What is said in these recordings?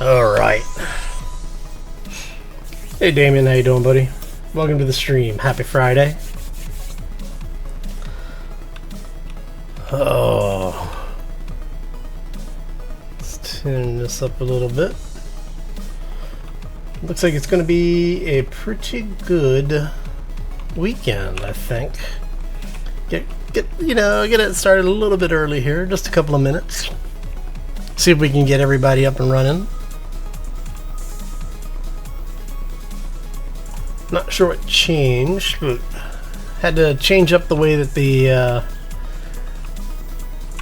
Alright. Hey Damien, how you doing, buddy? Welcome to the stream. Happy Friday. Oh. Let's tune this up a little bit. Looks like it's going to be a pretty good weekend, I think. Get it started a little bit early here, just a couple of minutes. See if we can get everybody up and running. Not sure what changed, but had to change up the way that the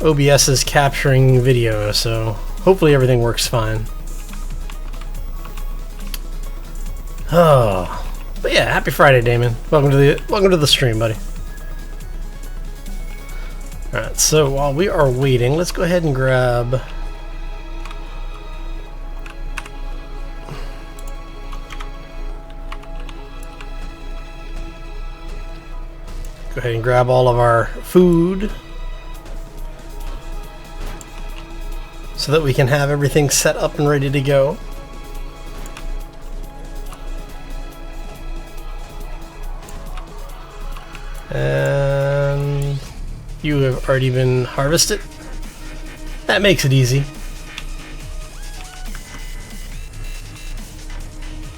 OBS is capturing video, so hopefully everything works fine. Oh, but yeah, happy Friday, Damon. Welcome to the stream, buddy. All right, so while we are waiting, let's go ahead and grab. Go ahead and grab all of our food so that we can have everything set up and ready to go. And you have already been harvested. That makes it easy.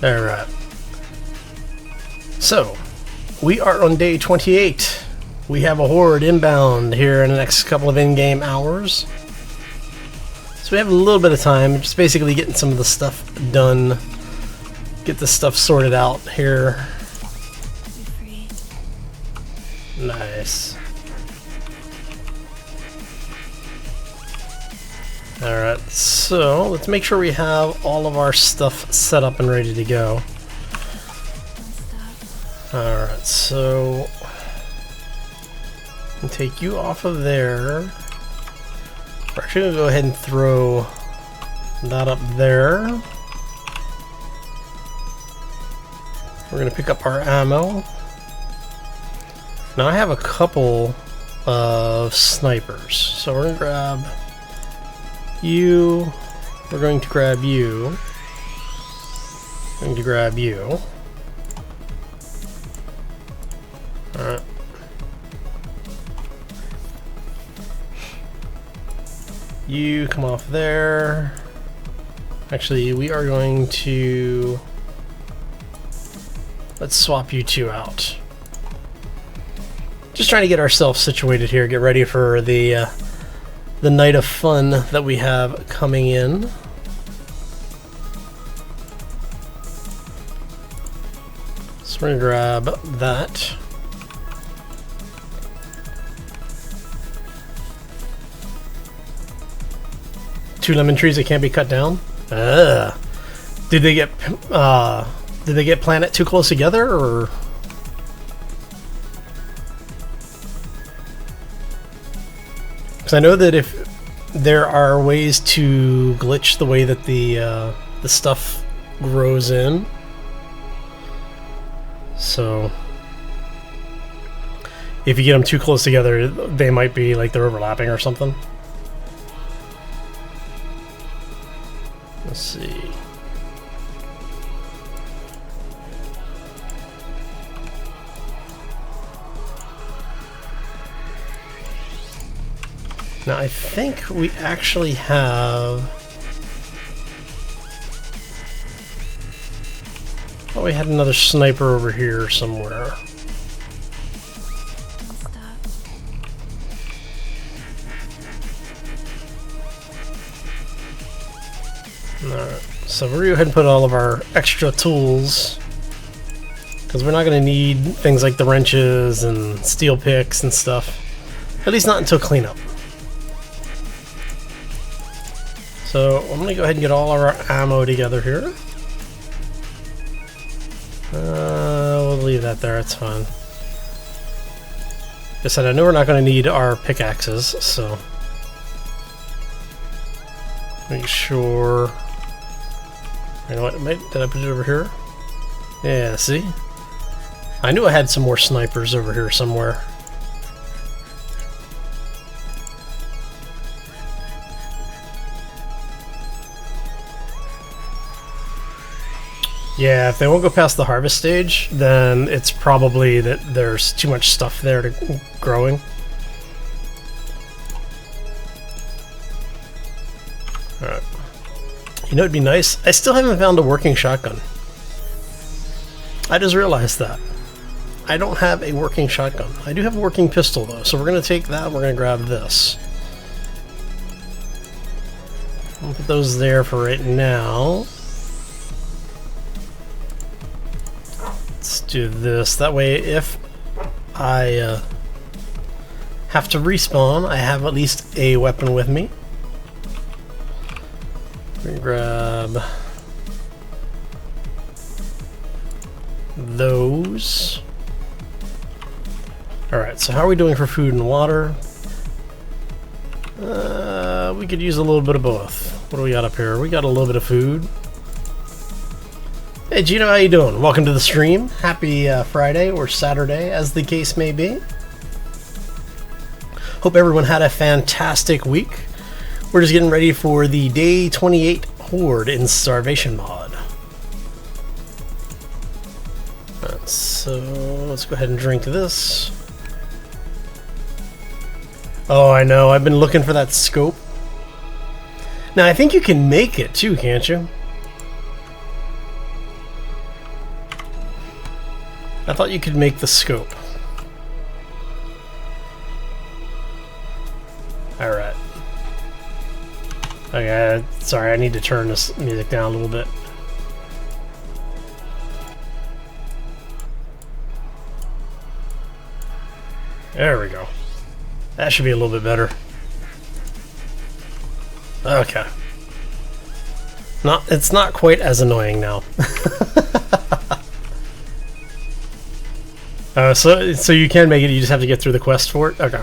Alright. So, we are on day 28. We have a Horde inbound here in the next couple of in-game hours. So we have a little bit of time, just basically getting some of the stuff done. Get this stuff sorted out here. Nice. Alright, so let's make sure we have all of our stuff set up and ready to go. Alright, so I'll take you off of there. We're actually going to go ahead and throw that up there. We're going to pick up our ammo. Now I have a couple of snipers, so we're going to grab you, we're going to grab you, we're going to grab you. Alright. You come off there. Actually, we are going to... let's swap you two out. Just trying to get ourselves situated here, get ready for the night of fun that we have coming in. So we're going to grab that. Two lemon trees that can't be cut down? Did they get planted too close together, or? Because I know that if there are ways to glitch the way that the stuff grows in, so if you get them too close together, they might be like they're overlapping or something. Let's see. Now I think we actually have... oh, we had another sniper over here somewhere. Alright, so we're going to go ahead and put all of our extra tools, because we're not going to need things like the wrenches and steel picks and stuff. At least not until cleanup. So I'm going to go ahead and get all of our ammo together here. We'll leave that there, it's fine. Like I said, I know we're not going to need our pickaxes, so make sure. You know what? Did I put it over here? Yeah, see? I knew I had some more snipers over here somewhere. Yeah, if they won't go past the harvest stage, then it's probably that there's too much stuff there to growing. Alright. You know what'd be nice? I still haven't found a working shotgun. I just realized that. I don't have a working shotgun. I do have a working pistol though, so we're going to take that and we're going to grab this. I'll put those there for right now. Let's do this. That way if I have to respawn, I have at least a weapon with me. We're going to grab those. Alright, so how are we doing for food and water? We could use a little bit of both. What do we got up here? We got a little bit of food. Hey Gino, how you doing? Welcome to the stream. Happy Friday or Saturday, as the case may be. Hope everyone had a fantastic week. We're just getting ready for the day 28 Horde in Starvation mod. So let's go ahead and drink this. Oh, I know. I've been looking for that scope. Now, I think you can make it too, can't you? I thought you could make the scope. Alright. Okay, sorry, I need to turn this music down a little bit. There we go. That should be a little bit better. Okay. It's not quite as annoying now. So you can make it, you just have to get through the quest for it? Okay.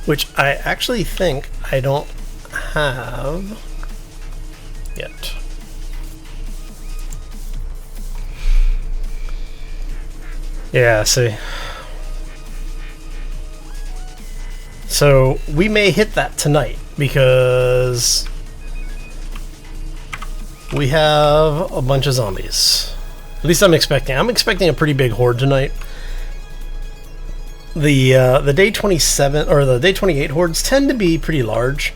Which I actually think I don't have yet. Yeah, see. So we may hit that tonight because we have a bunch of zombies. At least I'm expecting. I'm expecting a pretty big horde tonight. The day 27 or the day 28 hordes tend to be pretty large.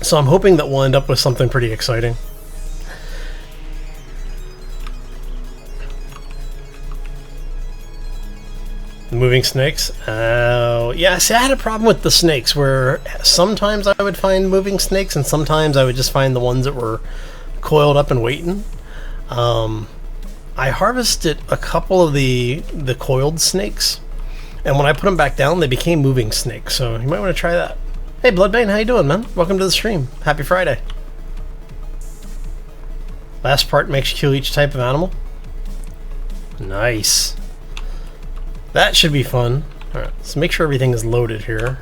So I'm hoping that we'll end up with something pretty exciting. Moving snakes? Yeah, see, I had a problem with the snakes where sometimes I would find moving snakes and sometimes I would just find the ones that were coiled up and waiting. I harvested a couple of the coiled snakes, and when I put them back down, they became moving snakes, so you might want to try that. Hey, Bloodbane, how you doing, man? Welcome to the stream. Happy Friday. Last part makes you kill each type of animal. Nice. That should be fun. Alright, let's make sure everything is loaded here.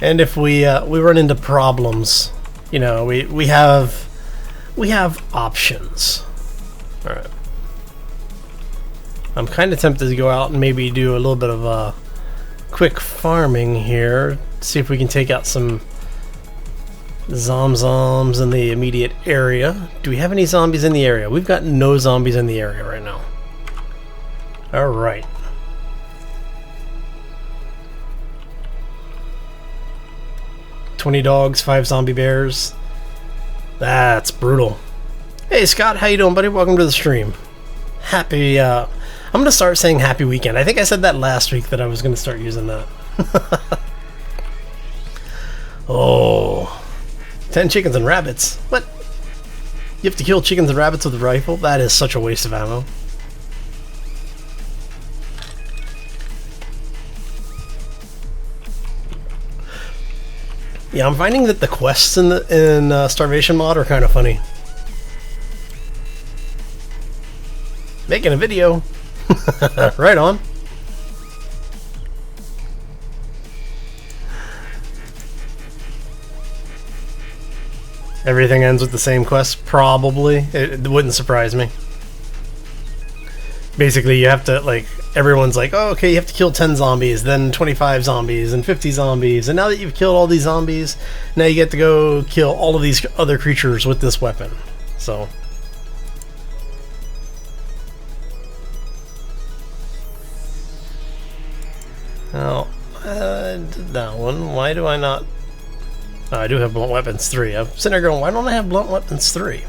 And if we run into problems, you know, we have options. Alright. I'm kind of tempted to go out and maybe do a little bit of quick farming here. See if we can take out some zomzoms in the immediate area. Do we have any zombies in the area? We've got no zombies in the area right now. Alright. $20 dogs, 5 zombie bears. That's brutal. Hey Scott, how you doing, buddy? Welcome to the stream. Happy, I'm gonna start saying happy weekend. I think I said that last week that I was gonna start using that. Oh, 10 chickens and rabbits. What? You have to kill chickens and rabbits with a rifle? That is such a waste of ammo. Yeah, I'm finding that the quests in Starvation mod are kind of funny. Making a video. Right on. Everything ends with the same quest? Probably. It wouldn't surprise me. Basically, you have to, like, everyone's like, oh, okay, you have to kill 10 zombies, then 25 zombies, and 50 zombies, and now that you've killed all these zombies, now you get to go kill all of these other creatures with this weapon. So... now, I did that one. Why do I not... oh, I do have Blunt Weapons 3. I'm sitting there going, why don't I have Blunt Weapons 3?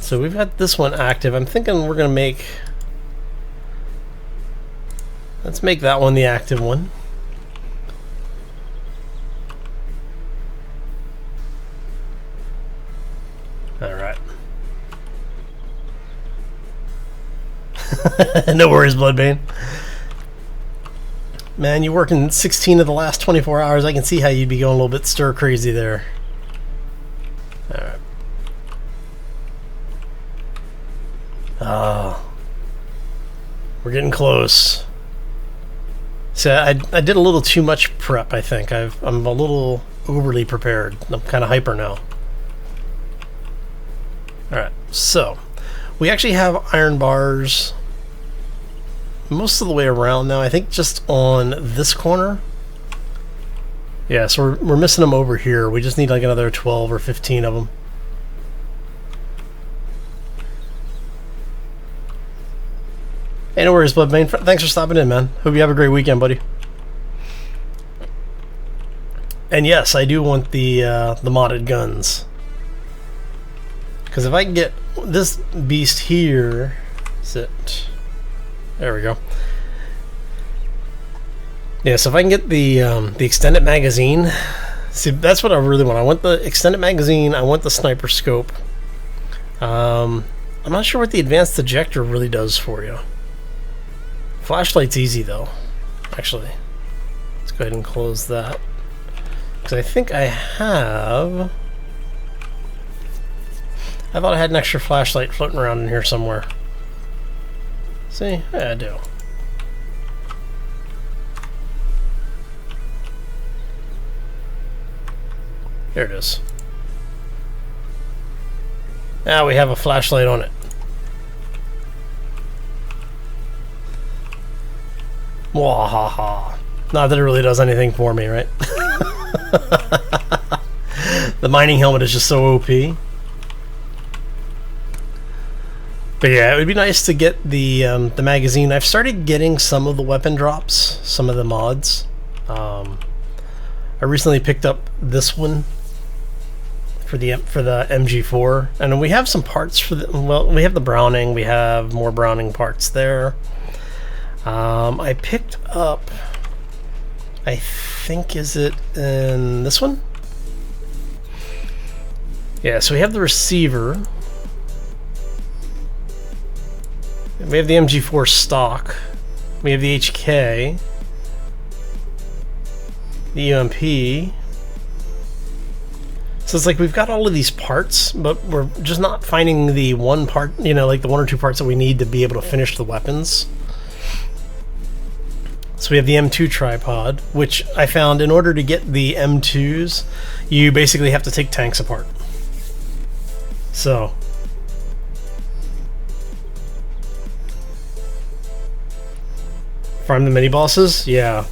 So we've got this one active. I'm thinking we're going to make... let's make that one the active one. Alright. No worries, Bloodbane. Man, you're working 16 of the last 24 hours. I can see how you'd be going a little bit stir crazy there. Alright. We're getting close. See, I did a little too much prep, I think. I'm a little overly prepared. I'm kind of hyper now. Alright, so we actually have iron bars most of the way around now. I think just on this corner. Yeah, so we're missing them over here. We just need like another 12 or 15 of them. Hey, no worries, Bloodbane. Thanks for stopping in, man. Hope you have a great weekend, buddy. And yes, I do want the modded guns. Because if I can get this beast here... sit. There we go. Yeah, so if I can get the extended magazine... see, that's what I really want. I want the extended magazine. I want the sniper scope. I'm not sure what the advanced ejector really does for you. Flashlight's easy though, actually. Let's go ahead and close that. Because I think I have... I thought I had an extra flashlight floating around in here somewhere. See? Yeah, I do. There it is. Now we have a flashlight on it. Wahaha. Not that it really does anything for me, right? The mining helmet is just so OP. But yeah, it would be nice to get the magazine. I've started getting some of the weapon drops, some of the mods. I recently picked up this one for the MG4, and we have some parts for the... well, we have the Browning. We have more Browning parts there. I picked up, I think, is it in this one? Yeah, so we have the receiver. We have the MG4 stock. We have the HK. The UMP. So it's like we've got all of these parts, but we're just not finding the one part, you know, like the one or two parts that we need to be able to finish the weapons. So we have the M2 tripod, which I found in order to get the M2s, you basically have to take tanks apart. So farm the mini bosses? Yeah.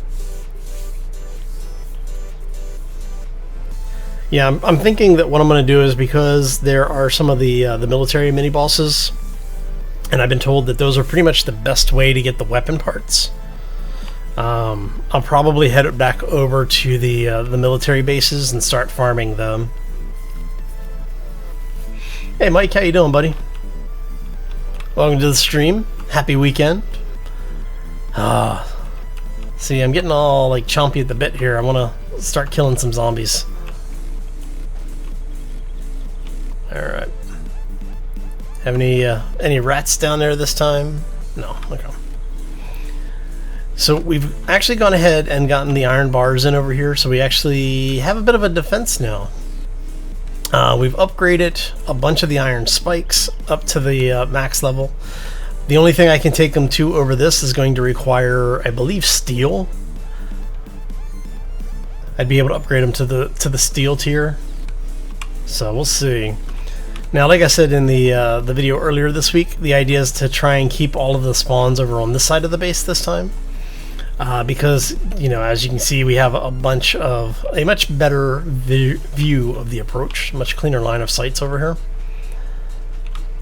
Yeah, I'm thinking that what I'm going to do is, because there are some of the military mini bosses, and I've been told that those are pretty much the best way to get the weapon parts. I'll probably head back over to the military bases and start farming them. Hey Mike, how you doing, buddy? Welcome to the stream. Happy weekend. See, I'm getting all like chompy at the bit here. I want to start killing some zombies. Alright. Have any rats down there this time? No, okay. So we've actually gone ahead and gotten the iron bars in over here, so we actually have a bit of a defense now. We've upgraded a bunch of the iron spikes up to the max level. The only thing I can take them to over this is going to require, I believe, steel. I'd be able to upgrade them to the steel tier. So we'll see. Now, like I said in the video earlier this week, the idea is to try and keep all of the spawns over on this side of the base this time. Because, you know, as you can see, we have a much better view of the approach, much cleaner line of sights over here.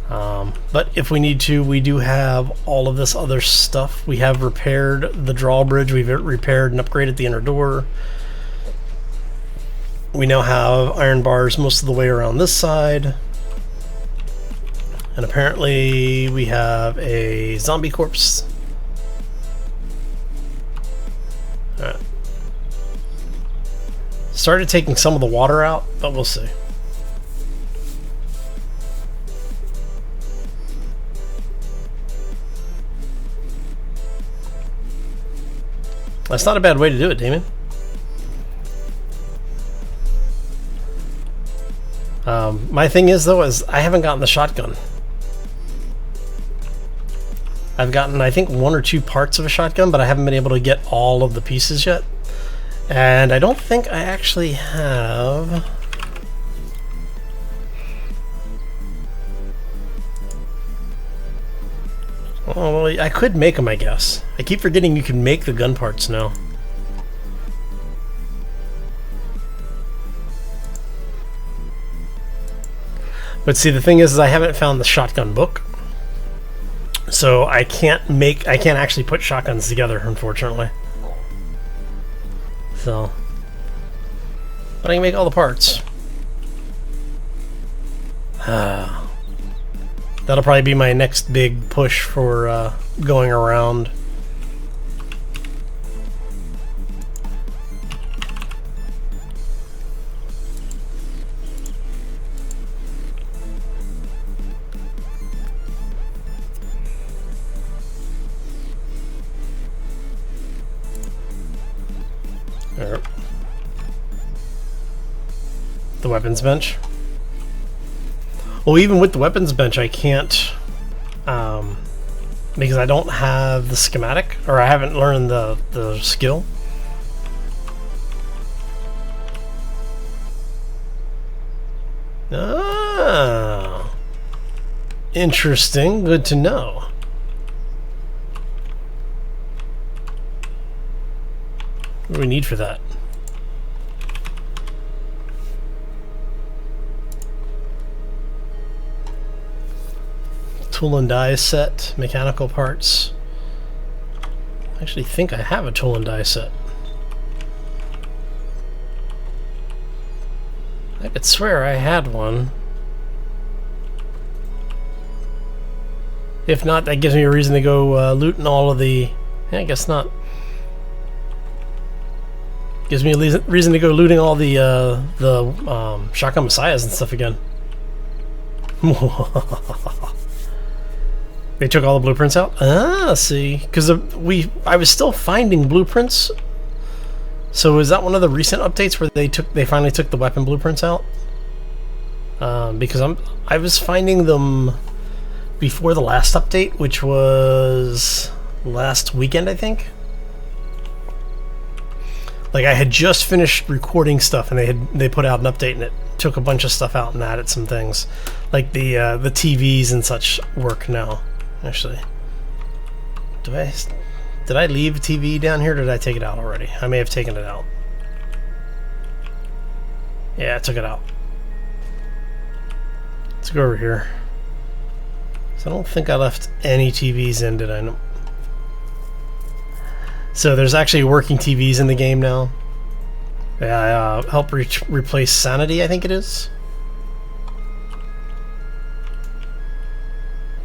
But if we need to, we do have all of this other stuff. We have repaired the drawbridge, we've repaired and upgraded the inner door. We now have iron bars most of the way around this side. And apparently we have a zombie corpse. Alright. Started taking some of the water out, but we'll see. That's not a bad way to do it, Damon. My thing is, though, is I haven't gotten the shotgun. I've gotten, I think, 1 or 2 parts of a shotgun, but I haven't been able to get all of the pieces yet. And I don't think I actually have... Oh, well, I could make them, I guess. I keep forgetting you can make the gun parts now. But see, the thing is I haven't found the shotgun book. So I can't actually put shotguns together, unfortunately. So, but I can make all the parts. That'll probably be my next big push for going around. The weapons bench. Well, even with the weapons bench, I can't, because I don't have the schematic, or I haven't learned the skill. Ah, interesting. Good to know. What do we need for that? Tool and die set, mechanical parts. I actually think I have a tool and die set. I could swear I had one. If not, that gives me a reason to go looting all of the... Yeah, I guess not. Gives me a reason to go looting all the shotgun messiahs and stuff again. They took all the blueprints out? Ah, see. Because I was still finding blueprints. So is that one of the recent updates where they finally took the weapon blueprints out? Because I was finding them before the last update, which was last weekend, I think. Like, I had just finished recording stuff, and they put out an update, and it took a bunch of stuff out and added some things, like the TVs and such work now. Actually, did I leave a TV down here? Or did I take it out already? I may have taken it out. Yeah, I took it out. Let's go over here. So I don't think I left any TVs in, did I? No. So there's actually working TVs in the game now. Yeah, help replace sanity, I think it is.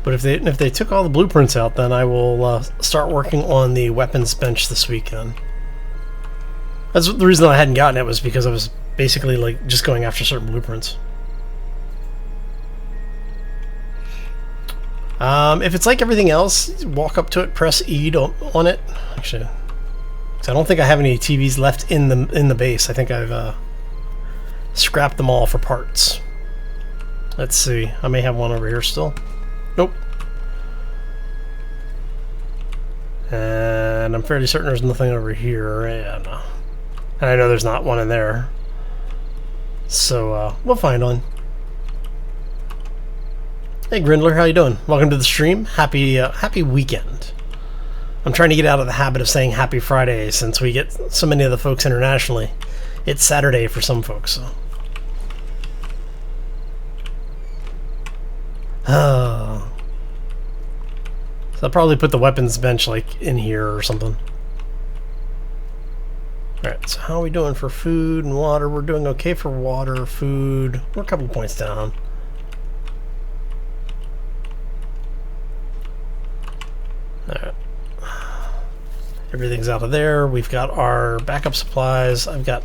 But if they took all the blueprints out, then I will start working on the weapons bench this weekend. That's the reason I hadn't gotten it, was because I was basically like just going after certain blueprints. If it's like everything else, walk up to it, press E on it. Actually, I don't think I have any TVs left in the base. I think I've scrapped them all for parts. Let's see. I may have one over here still. Nope. And I'm fairly certain there's nothing over here. Yeah, no. And I know there's not one in there. So we'll find one. Hey Grindler, how you doing? Welcome to the stream. Happy weekend. I'm trying to get out of the habit of saying happy Friday since we get so many of the folks internationally. It's Saturday for some folks, so. So I'll probably put the weapons bench like in here or something. Alright, so how are we doing for food and water? We're doing okay for water, food. We're a couple points down. Alright. Everything's out of there. We've got our backup supplies. I've got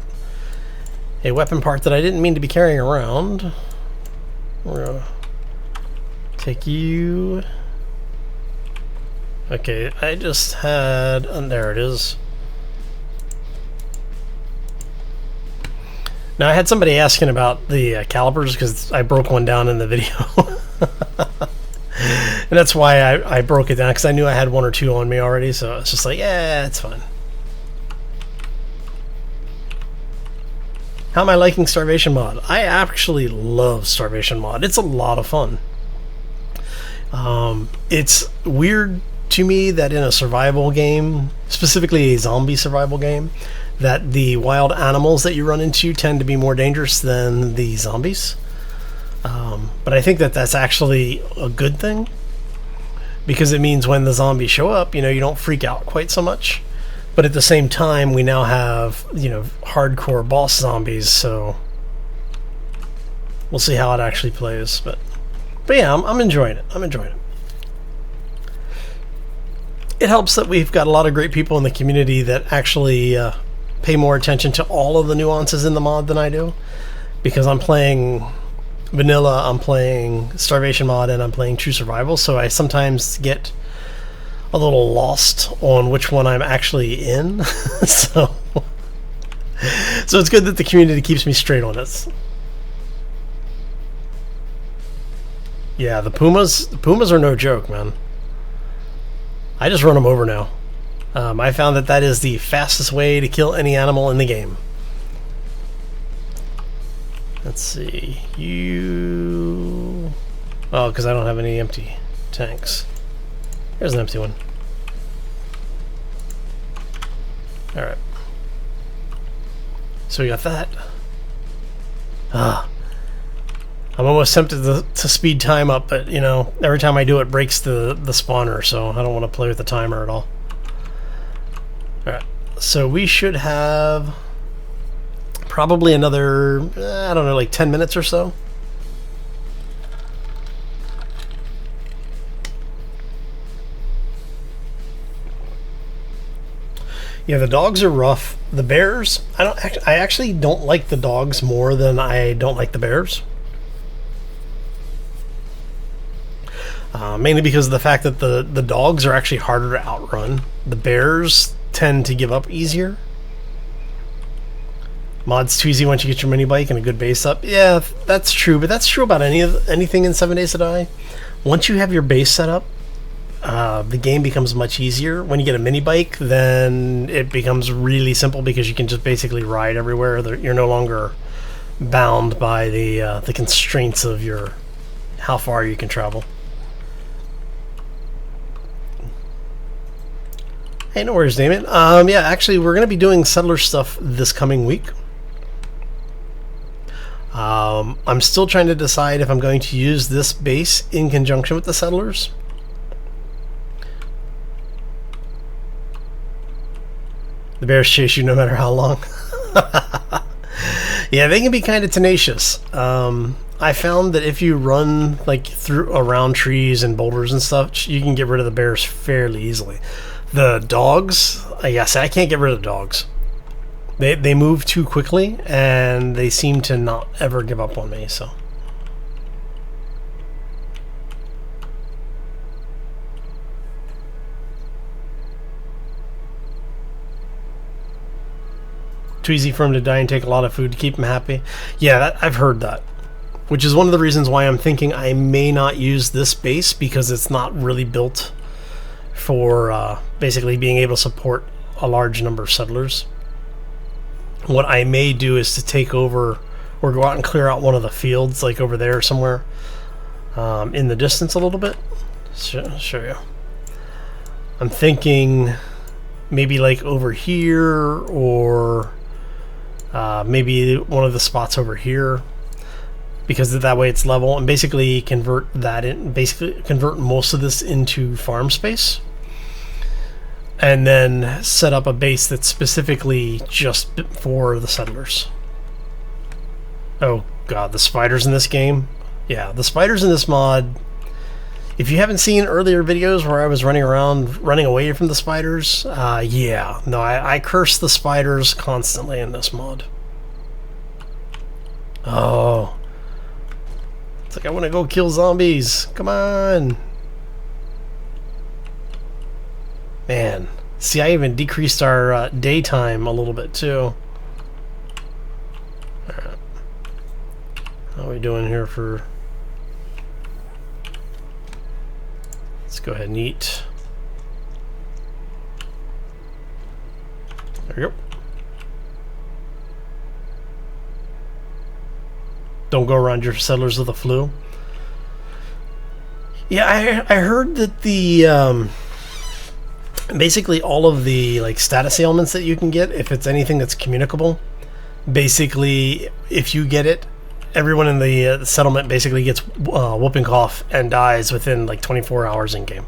a weapon part that I didn't mean to be carrying around. We're gonna take you. Okay, I just had... there it is. Now, I had somebody asking about the calipers because I broke one down in the video. And that's why I broke it down, because I knew I had one or two on me already, so it's just like, yeah, it's fine. How am I liking Starvation mod? I actually love Starvation mod. It's a lot of fun. It's weird to me that in a survival game, specifically a zombie survival game, that the wild animals that you run into tend to be more dangerous than the zombies. But I think that that's actually a good thing, because it means when the zombies show up, you know, you don't freak out quite so much. But at the same time, we now have, you know, hardcore boss zombies, so we'll see how it actually plays. But yeah, I'm enjoying it. I'm enjoying it. It helps that we've got a lot of great people in the community that actually pay more attention to all of the nuances in the mod than I do, because I'm playing vanilla, I'm playing Starvation mod, and I'm playing True Survival, so I sometimes get a little lost on which one I'm actually in. so it's good that the community keeps me straight on this. Yeah, the pumas are no joke, man. I just run them over now. I found that that is the fastest way to kill any animal in the game. Let's see, you... oh, because I don't have any empty tanks. There's an empty one. Alright. So we got that. I'm almost tempted to speed time up, but, you know, every time I do it breaks the spawner, so I don't want to play with the timer at all. Alright, so we should have probably another, I don't know, like 10 minutes or so. Yeah, the dogs are rough. The bears, I actually don't like the dogs more than I don't like the bears. Mainly because of the fact that the dogs are actually harder to outrun. The bears tend to give up easier. Mod's too easy once you get your mini bike and a good base up. Yeah, that's true, but that's true about anything in 7 Days to Die. Once you have your base set up, the game becomes much easier. When you get a mini bike, then it becomes really simple because you can just basically ride everywhere. You're no longer bound by the constraints of how far you can travel. Hey, no worries, Damon. Yeah, actually, we're going to be doing settler stuff this coming week. I'm still trying to decide if I'm going to use this base in conjunction with the settlers. The bears chase you no matter how long. Yeah, they can be kind of tenacious. I found that if you run like around trees and boulders and stuff, you can get rid of the bears fairly easily. The dogs, yes, I can't get rid of the dogs. They move too quickly, and they seem to not ever give up on me, so. Too easy for him to die and take a lot of food to keep him happy. Yeah, I've heard that. Which is one of the reasons why I'm thinking I may not use this base, because it's not really built for basically being able to support a large number of settlers. What I may do is to take over or go out and clear out one of the fields, like over there somewhere, in the distance a little bit. I'll show you. I'm thinking maybe like over here, or maybe one of the spots over here, because that way it's level, and basically convert most of this into farm space, and then set up a base that's specifically just for the settlers. Oh god, the spiders in this game. Yeah, the spiders in this mod. If you haven't seen earlier videos where I was running around, running away from the spiders, yeah. No, I curse the spiders constantly in this mod. Oh. It's like I want to go kill zombies. Come on. Man. See, I even decreased our daytime a little bit, too. Alright. How are we doing here for... Let's go ahead and eat. There we go. Don't go around your settlers with the flu. Yeah, I heard that the basically all of the like status ailments that you can get, if it's anything that's communicable, basically if you get it, everyone in the settlement basically gets whooping cough and dies within like 24 hours in game.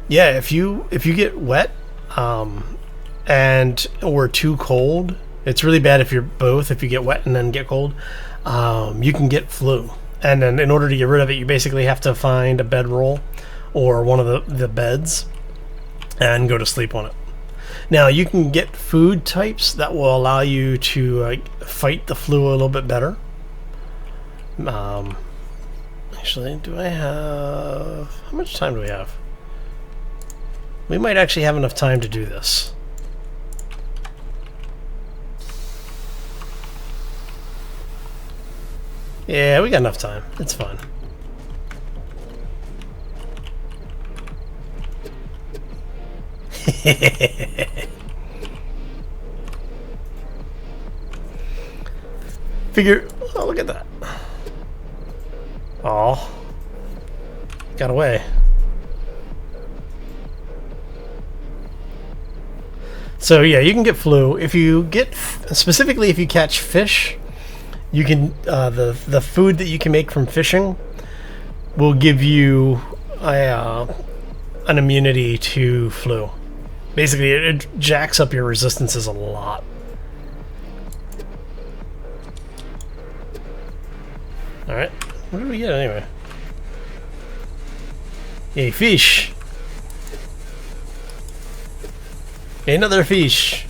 Yeah, if you get wet and or too cold, it's really bad if you're both. If you get wet and then get cold, you can get flu. And then in order to get rid of it, you basically have to find a bedroll or one of the beds and go to sleep on it. Now, you can get food types that will allow you to fight the flu a little bit better. Actually, do I have... How much time do we have? We might actually have enough time to do this. Yeah, we got enough time. It's fine. Figure. Oh, look at that. Oh, got away. So yeah, you can get flu if you get, specifically if you catch fish. You can the food that you can make from fishing will give you an immunity to flu. Basically, it jacks up your resistances a lot. Alright, what did we get anyway? Yay, fish! Another fish!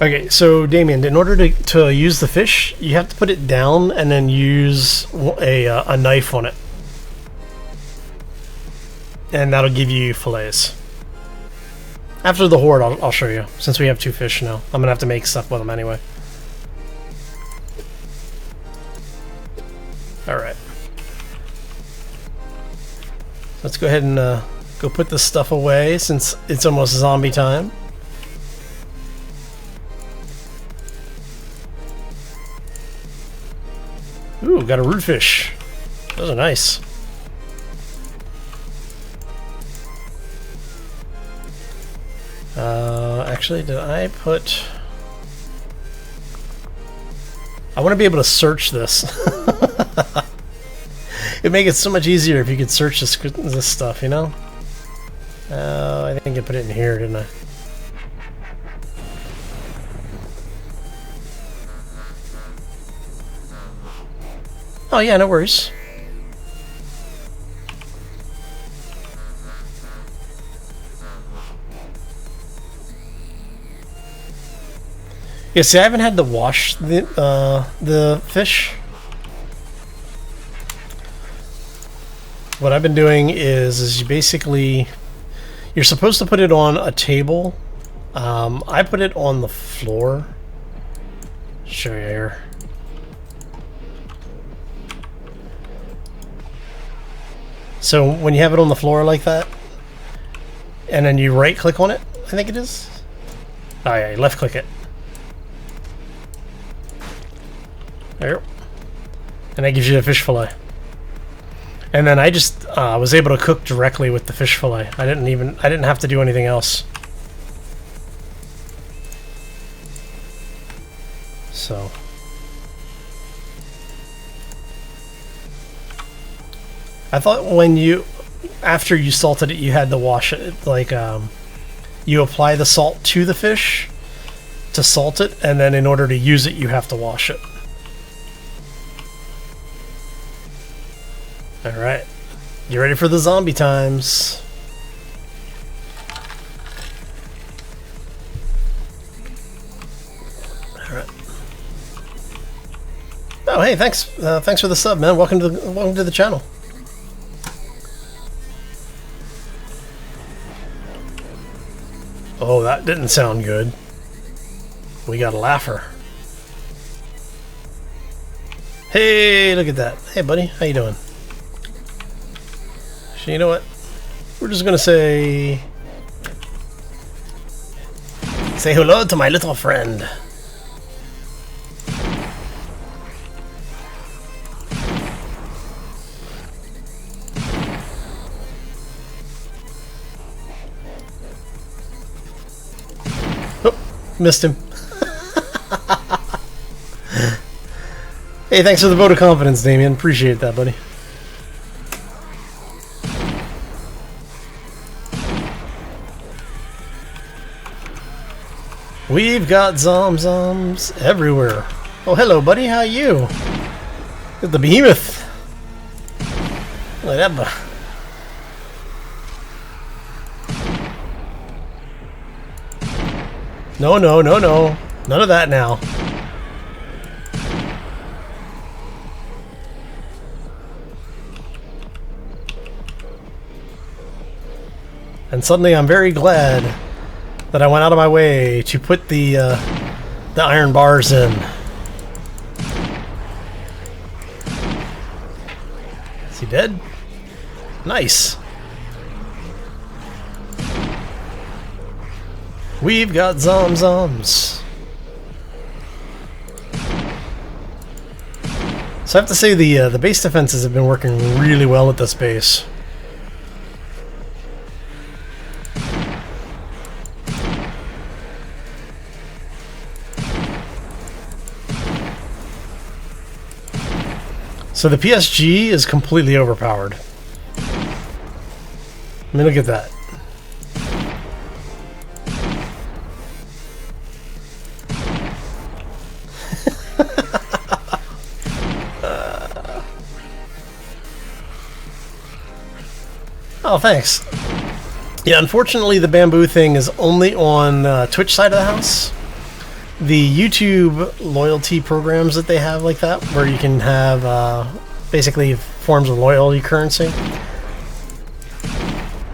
Okay, so Damien, in order to use the fish, you have to put it down and then use a knife on it. And that'll give you fillets. After the Horde, I'll show you, since we have 2 fish now. I'm gonna have to make stuff with them anyway. Alright. Let's go ahead and go put this stuff away, since it's almost zombie time. Ooh, got a root fish. Those are nice. Actually, did I put... I want to be able to search this. It'd make it so much easier if you could search this stuff, you know? I think I put it in here, didn't I? Oh yeah, no worries. Yeah, see, I haven't had to wash the fish. What I've been doing is you basically, you're supposed to put it on a table. I put it on the floor. Show you here. So when you have it on the floor like that, and then you right click on it, I think it is. Oh yeah, left click it. There you go. And that gives you the fish fillet. And then I just was able to cook directly with the fish fillet. I didn't have to do anything else. So I thought after you salted it, you had to wash it. Like you apply the salt to the fish to salt it, and then in order to use it, you have to wash it. All right, you ready for the zombie times? All right. Oh, hey, thanks for the sub, man. Welcome to the channel. Oh, that didn't sound good. We got a laugher. Hey, look at that. Hey, buddy, how you doing? So you know what? We're just gonna say hello to my little friend. Oh, missed him. Hey, thanks for the vote of confidence, Damien. Appreciate that, buddy. We've got zoms everywhere. Oh, hello, buddy. How are you? Look at the behemoth. Look at that. No. None of that now. And suddenly I'm very glad that I went out of my way to put the iron bars in. Is he dead? Nice. We've got zoms. So I have to say the base defenses have been working really well at this base. So the PSG is completely overpowered. I mean, look at that. Oh, thanks. Yeah, unfortunately the bamboo thing is only on Twitch side of the house. The YouTube loyalty programs that they have like that, where you can have basically forms of loyalty currency,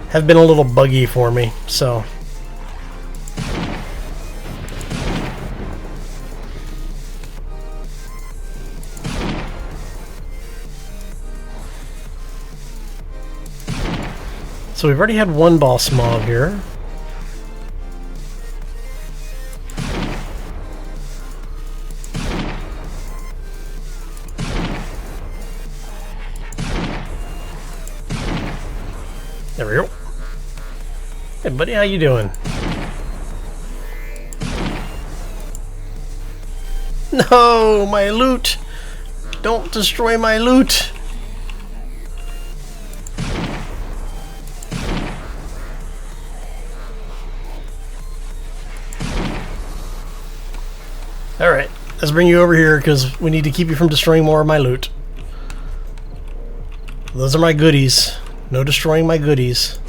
have been a little buggy for me, so... So we've already had one boss mob here. There we go. Hey buddy, how you doing? No, my loot! Don't destroy my loot! Alright, let's bring you over here because we need to keep you from destroying more of my loot. Those are my goodies. No destroying my goodies.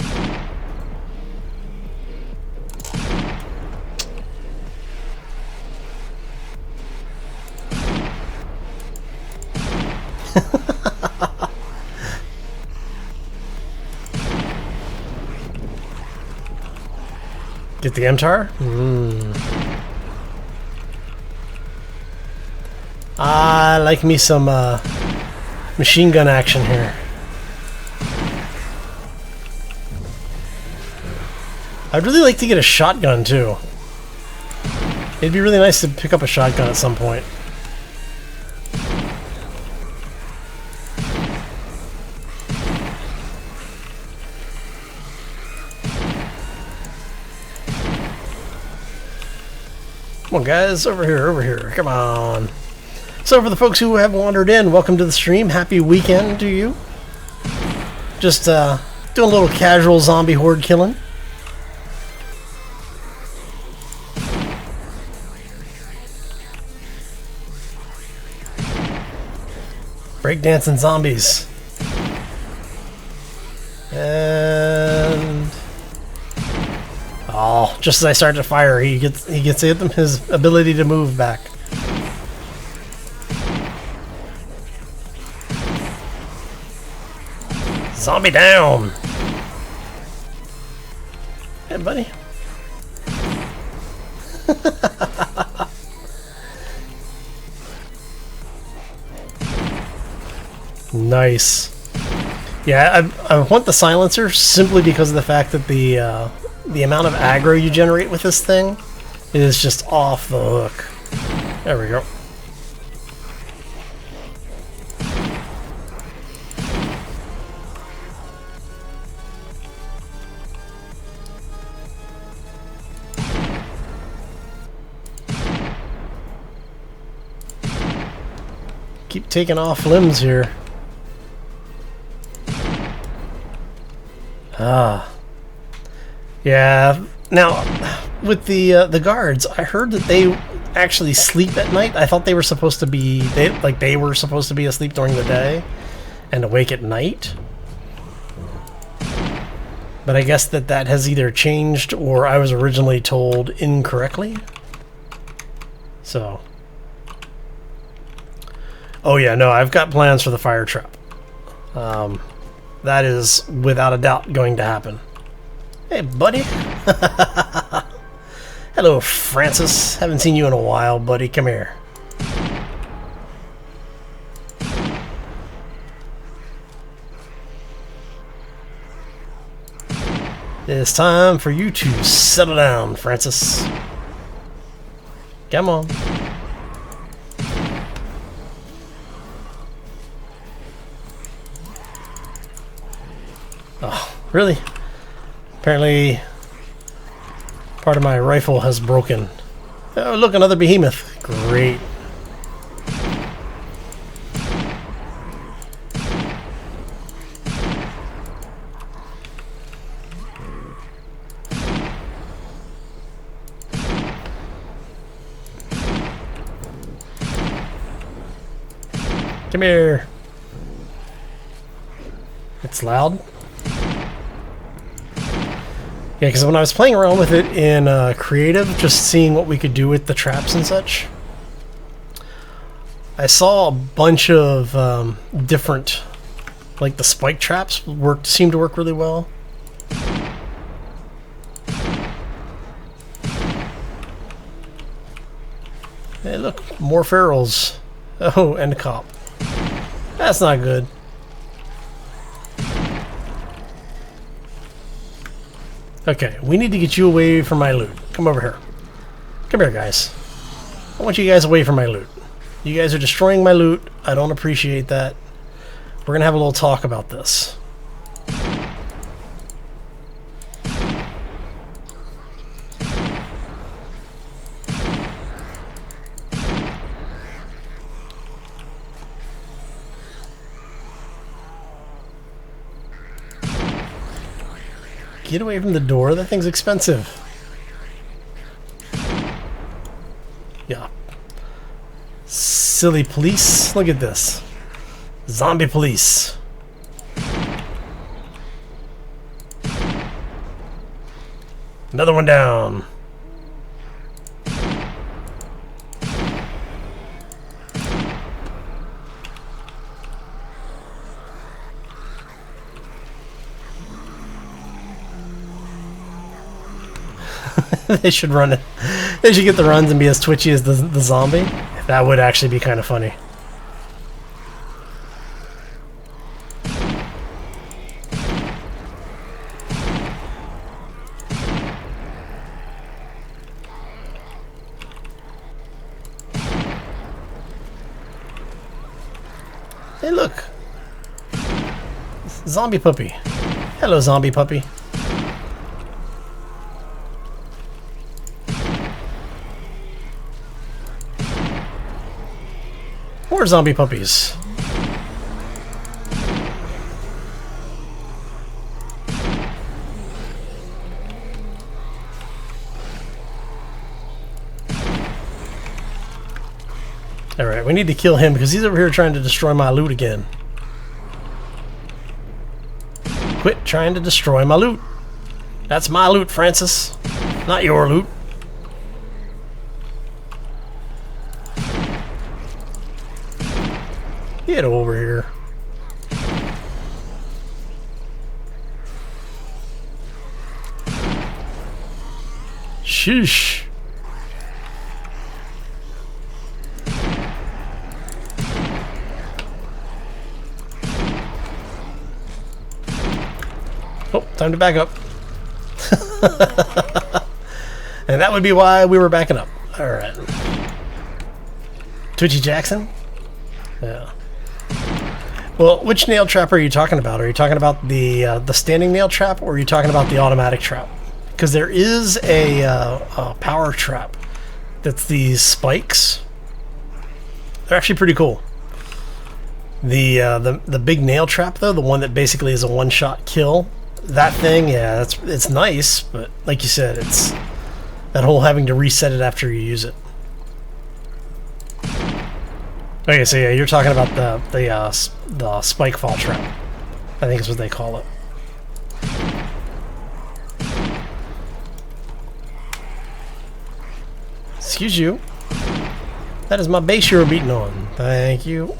Get the MTAR? I like me some machine gun action here. I'd really like to get a shotgun too. It'd be really nice to pick up a shotgun at some point. Come on, guys, over here, come on. So for the folks who have wandered in, welcome to the stream. Happy weekend to you. Just doing a little casual zombie horde killing. Breakdancing zombies. And oh, just as I start to fire, he gets his ability to move back. Zombie down. Hey, buddy. Nice. Yeah, I want the silencer simply because of the fact that the amount of aggro you generate with this thing is just off the hook. There we go. Keep taking off limbs here. Ah. Yeah. Now, with the guards, I heard that they actually sleep at night. I thought they were supposed to be they were supposed to be asleep during the day and awake at night. But I guess that has either changed or I was originally told incorrectly. So. Oh yeah, no, I've got plans for the fire trap. That is without a doubt going to happen. Hey, buddy. Hello, Francis. Haven't seen you in a while, buddy. Come here. It's time for you to settle down, Francis. Come on. Oh, really? Apparently, part of my rifle has broken. Oh, look, another behemoth. Great. Come here. It's loud. Yeah, because when I was playing around with it in creative, just seeing what we could do with the traps and such, I saw a bunch of different, like the spike traps seemed to work really well. Hey, look, more ferals. Oh, and a cop. That's not good. Okay, we need to get you away from my loot. Come over here. Come here, guys. I want you guys away from my loot. You guys are destroying my loot. I don't appreciate that. We're gonna have a little talk about this. Get away from the door. That thing's expensive. Yeah. Silly police. Look at this. Zombie police. Another one down. They should run it. They should get the runs and be as twitchy as the zombie. That would actually be kind of funny. Hey, look. Zombie puppy. Hello, zombie puppy. More zombie puppies. Alright, we need to kill him because he's over here trying to destroy my loot again. Quit trying to destroy my loot. That's my loot, Francis. Not your loot. Get over here. Sheesh. Oh, time to back up. And that would be why we were backing up. Alright. Twitchy Jackson? Yeah. Well, which nail trap are you talking about? Are you talking about the standing nail trap, or are you talking about the automatic trap? Because there is a power trap that's these spikes. They're actually pretty cool. The big nail trap, though, the one that basically is a one-shot kill, that thing, yeah, it's nice, but like you said, it's that whole having to reset it after you use it. Okay, so yeah, you're talking about the spike fall trap, I think is what they call it. Excuse you. That is my base you were beating on. Thank you.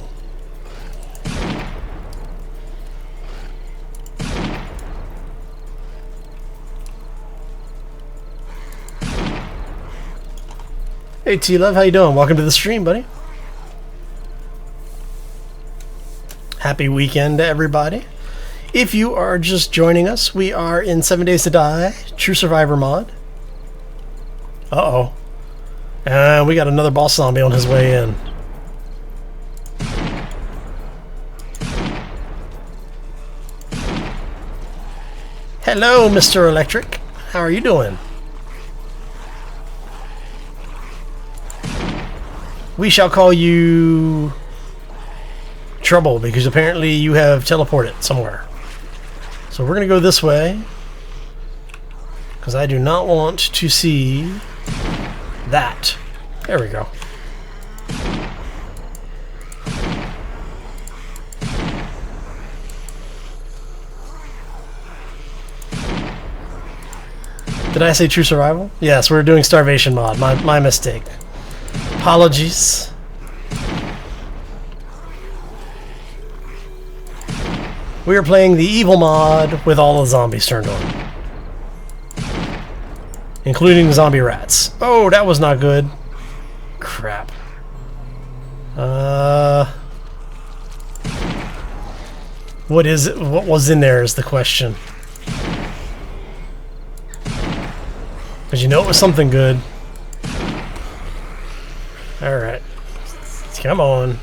Hey T-Love, how you doing? Welcome to the stream, buddy. Happy weekend to everybody. If you are just joining us, we are in 7 Days to Die, True Survivor mod. Uh-oh. And we got another boss zombie on his way in. Hello, Mr. Electric. How are you doing? We shall call you Trouble, because apparently you have teleported somewhere. So we're going to go this way, because I do not want to see that. There we go. Did I say True Survival? Yes, we're doing Starvation mod. My mistake. Apologies. We are playing the evil mod with all the zombies turned on, including the zombie rats. Oh, that was not good. Crap. What is it? What was in there is the question. Because you know it was something good. Alright. Come on.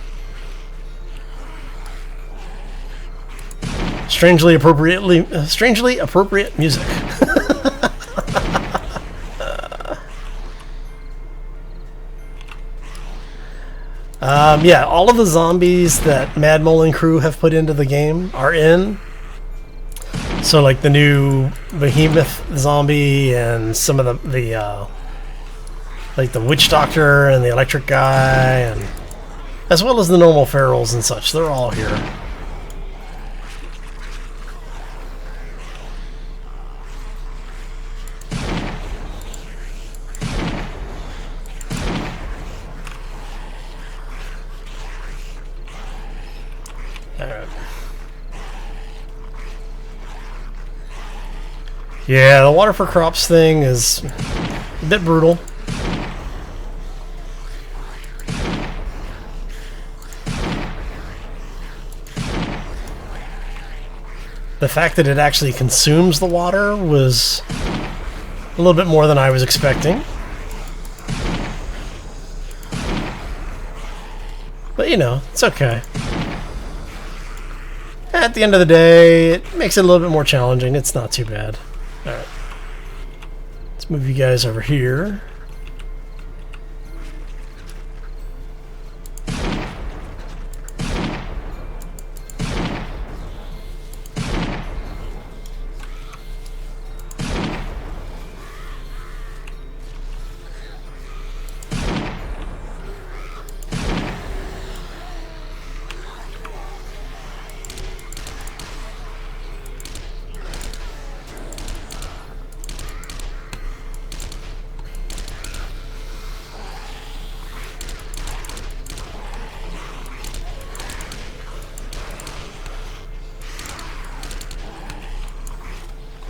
Strangely appropriate music. Yeah, all of the zombies that Mad Mullen crew have put into the game are in. So like the new Behemoth zombie and some of the like the Witch Doctor and the Electric Guy, and as well as the normal ferals and such. They're all here. Alright. Yeah, the water for crops thing is a bit brutal. The fact that it actually consumes the water was a little bit more than I was expecting. But you know, it's okay. At the end of the day, it makes it a little bit more challenging. It's not too bad. Alright. Let's move you guys over here.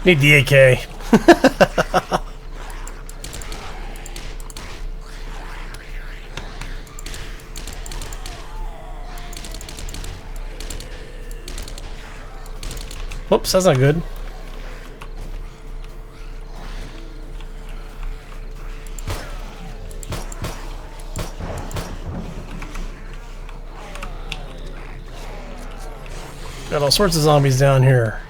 Need the AK. Whoops, that's not good. Got all sorts of zombies down here.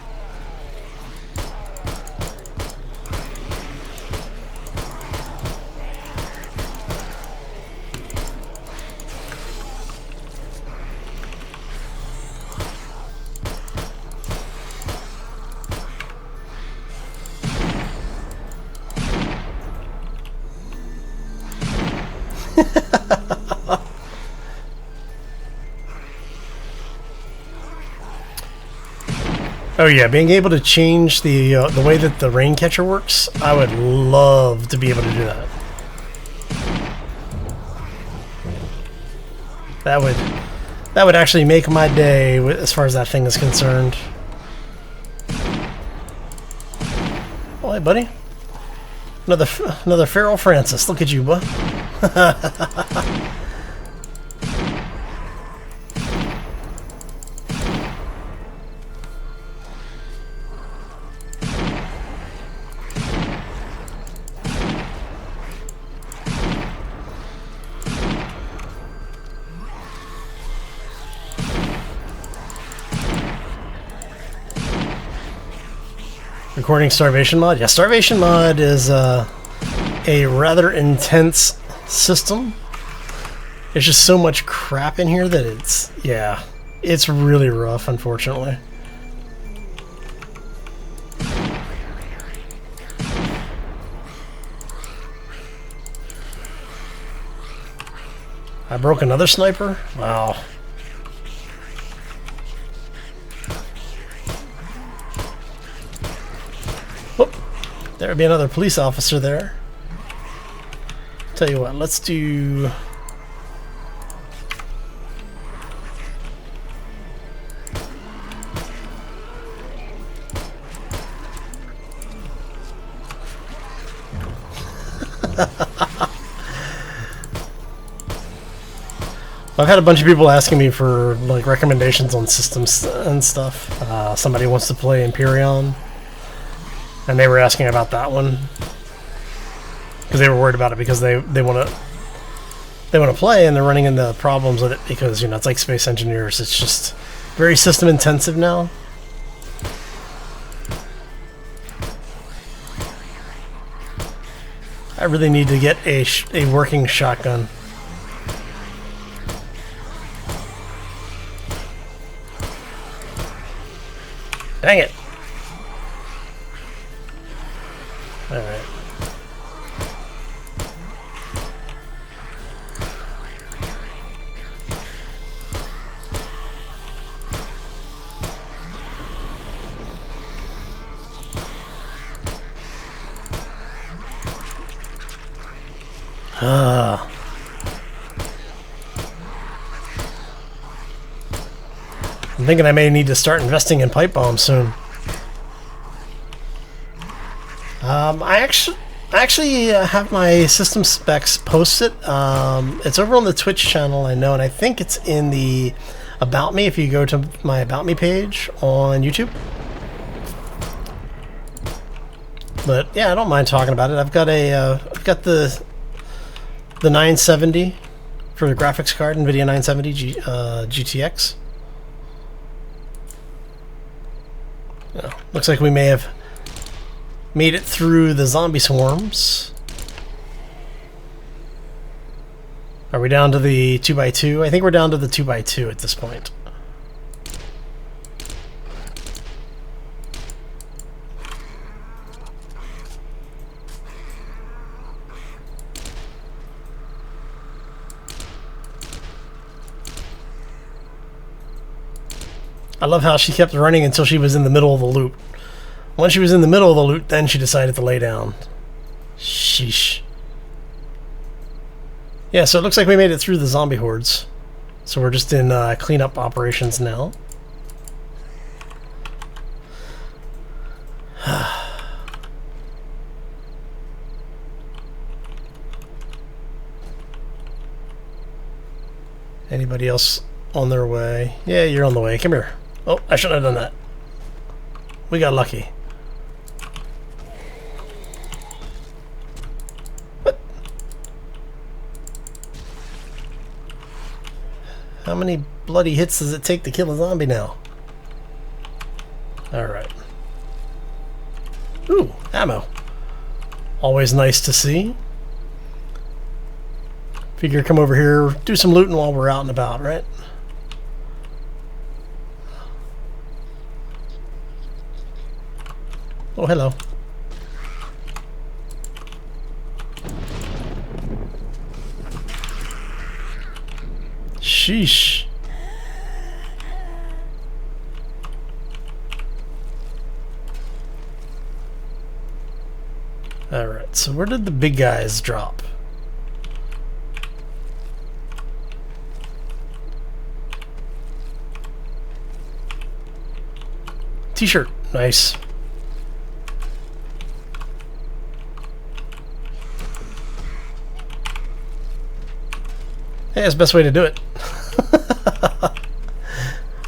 Oh yeah, being able to change the way that the rain catcher works, I would love to be able to do that. That would actually make my day as far as that thing is concerned. Oh, hey, buddy. Another feral Francis. Look at you, bud. Recording Starvation mod? Yeah, Starvation mod is a rather intense system. There's just so much crap in here that it's really rough, unfortunately. I broke another sniper? Wow. There would be another police officer there. Tell you what, let's do... I've had a bunch of people asking me for like recommendations on systems and stuff. Somebody wants to play Empyrean. And they were asking about that one because they were worried about it because they want to play and they're running into problems with it because it's like Space Engineers. It's just very system intensive now. I really need to get a working shotgun. Dang it. Alright. I'm thinking I may need to start investing in pipe bombs soon. I actually have my system specs posted. It's over on the Twitch channel, I know, and I think it's in the About Me if you go to my About Me page on YouTube. But yeah, I don't mind talking about it. I've got the 970 for the graphics card, NVIDIA 970 GTX. Oh, looks like we may have made it through the zombie swarms. Are we down to the 2x2? I think we're down to the 2x2 at this point. I love how she kept running until she was in the middle of the loop. Once she was in the middle of the loop, then she decided to lay down. Sheesh. Yeah, so it looks like we made it through the zombie hordes. So we're just in cleanup operations now. Anybody else on their way? Yeah, you're on the way. Come here. Oh, I shouldn't have done that. We got lucky. What? How many bloody hits does it take to kill a zombie now? Alright. Ooh, ammo. Always nice to see. Figure come over here, do some looting while we're out and about, right? Oh, hello. Sheesh. Alright, so where did the big guys drop? T-shirt. Nice. Hey, that's the best way to do it.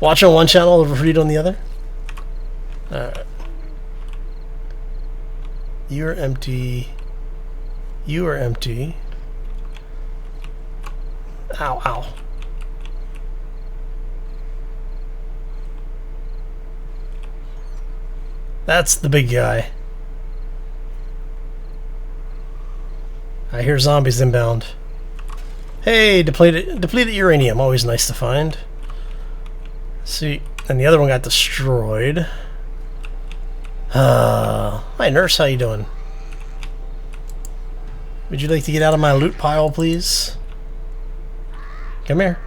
Watch on one channel, read on the other. Alright. You are empty. You are empty. Ow, ow. That's the big guy. I hear zombies inbound. Hey, depleted uranium. Always nice to find. See, and the other one got destroyed. Hi, nurse. How you doing? Would you like to get out of my loot pile, please? Come here.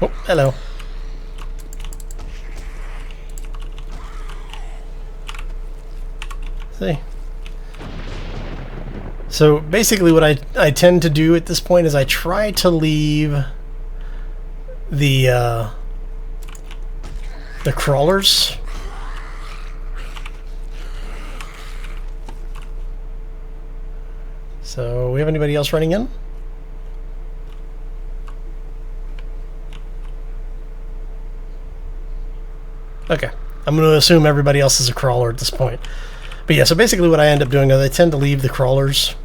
Oh, hello. See. So basically what I tend to do at this point is I try to leave the crawlers so we have anybody else running in? Okay, I'm going to assume everybody else is a crawler at this point. But yeah, so basically what I end up doing is I tend to leave the crawlers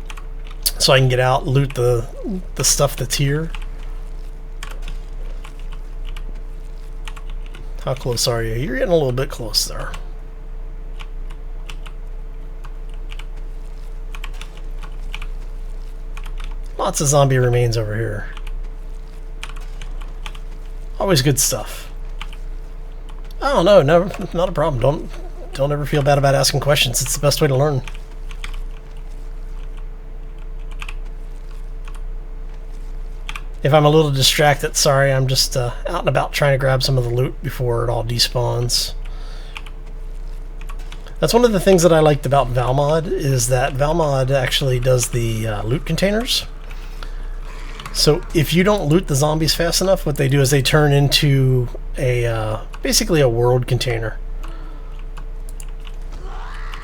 so I can get out, loot the stuff that's here. How close are you? You're getting a little bit close there. Lots of zombie remains over here. Always good stuff. Oh no, not a problem. Don't ever feel bad about asking questions. It's the best way to learn. If I'm a little distracted, sorry, I'm just out and about trying to grab some of the loot before it all despawns. That's one of the things that I liked about Valmod, is that Valmod actually does the loot containers. So if you don't loot the zombies fast enough, what they do is they turn into a basically a world container.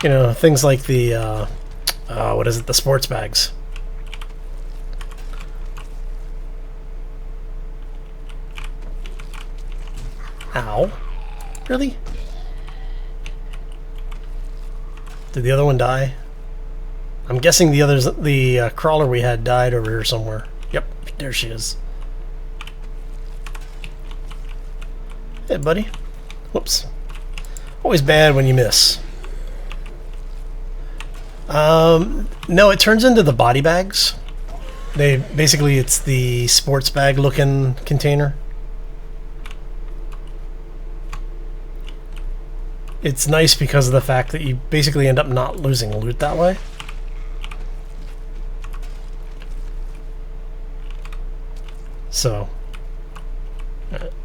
You know, things like the what is it, the sports bags. Ow. Really? Did the other one die? I'm guessing the crawler we had died over here somewhere. Yep, there she is. Hey, buddy. Whoops. Always bad when you miss. No, it turns into the body bags. Basically, it's the sports bag looking container. It's nice because of the fact that you basically end up not losing loot that way. So,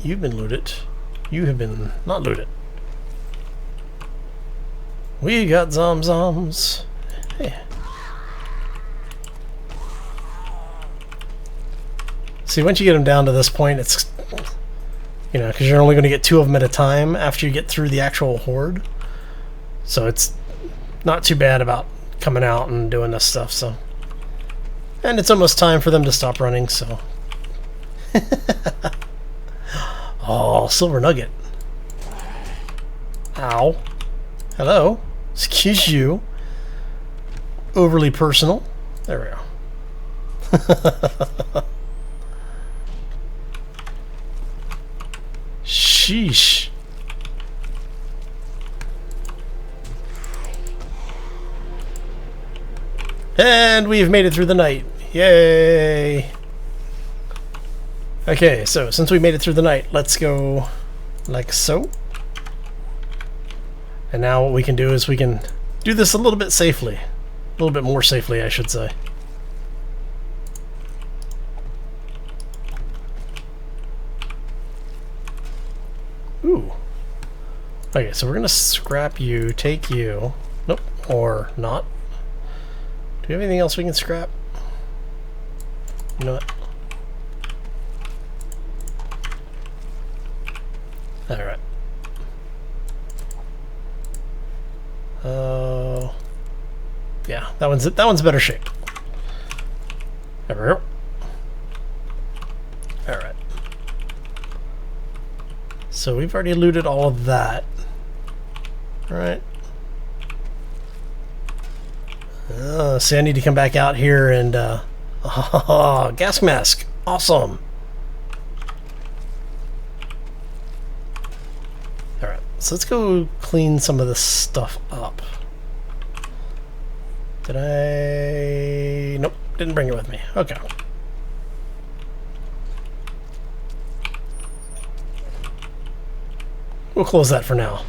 you've been looted. You have been not looted. We got zoms. Hey. See, once you get them down to this point, it's, you know, because you're only going to get 2 of them at a time after you get through the actual horde. So it's not too bad about coming out and doing this stuff, so. And it's almost time for them to stop running, so. Oh, silver nugget. Ow. Hello. Excuse you. Overly personal. There we go. Sheesh. And we've made it through the night. Yay! Okay, so since we made it through the night, let's go like so. And now what we can do is we can do this a little bit safely. A little bit more safely, I should say. Ooh. Okay, so we're gonna scrap you, take you. Nope, or not. Do we have anything else we can scrap? You know what? Alright. Yeah, that one's better shape. There we go. Alright. So we've already looted all of that. Alright. So I need to come back out here and oh, gas mask. Awesome. Alright, so let's go clean some of this stuff up. Did I... Nope, didn't bring it with me. Okay. We'll close that for now.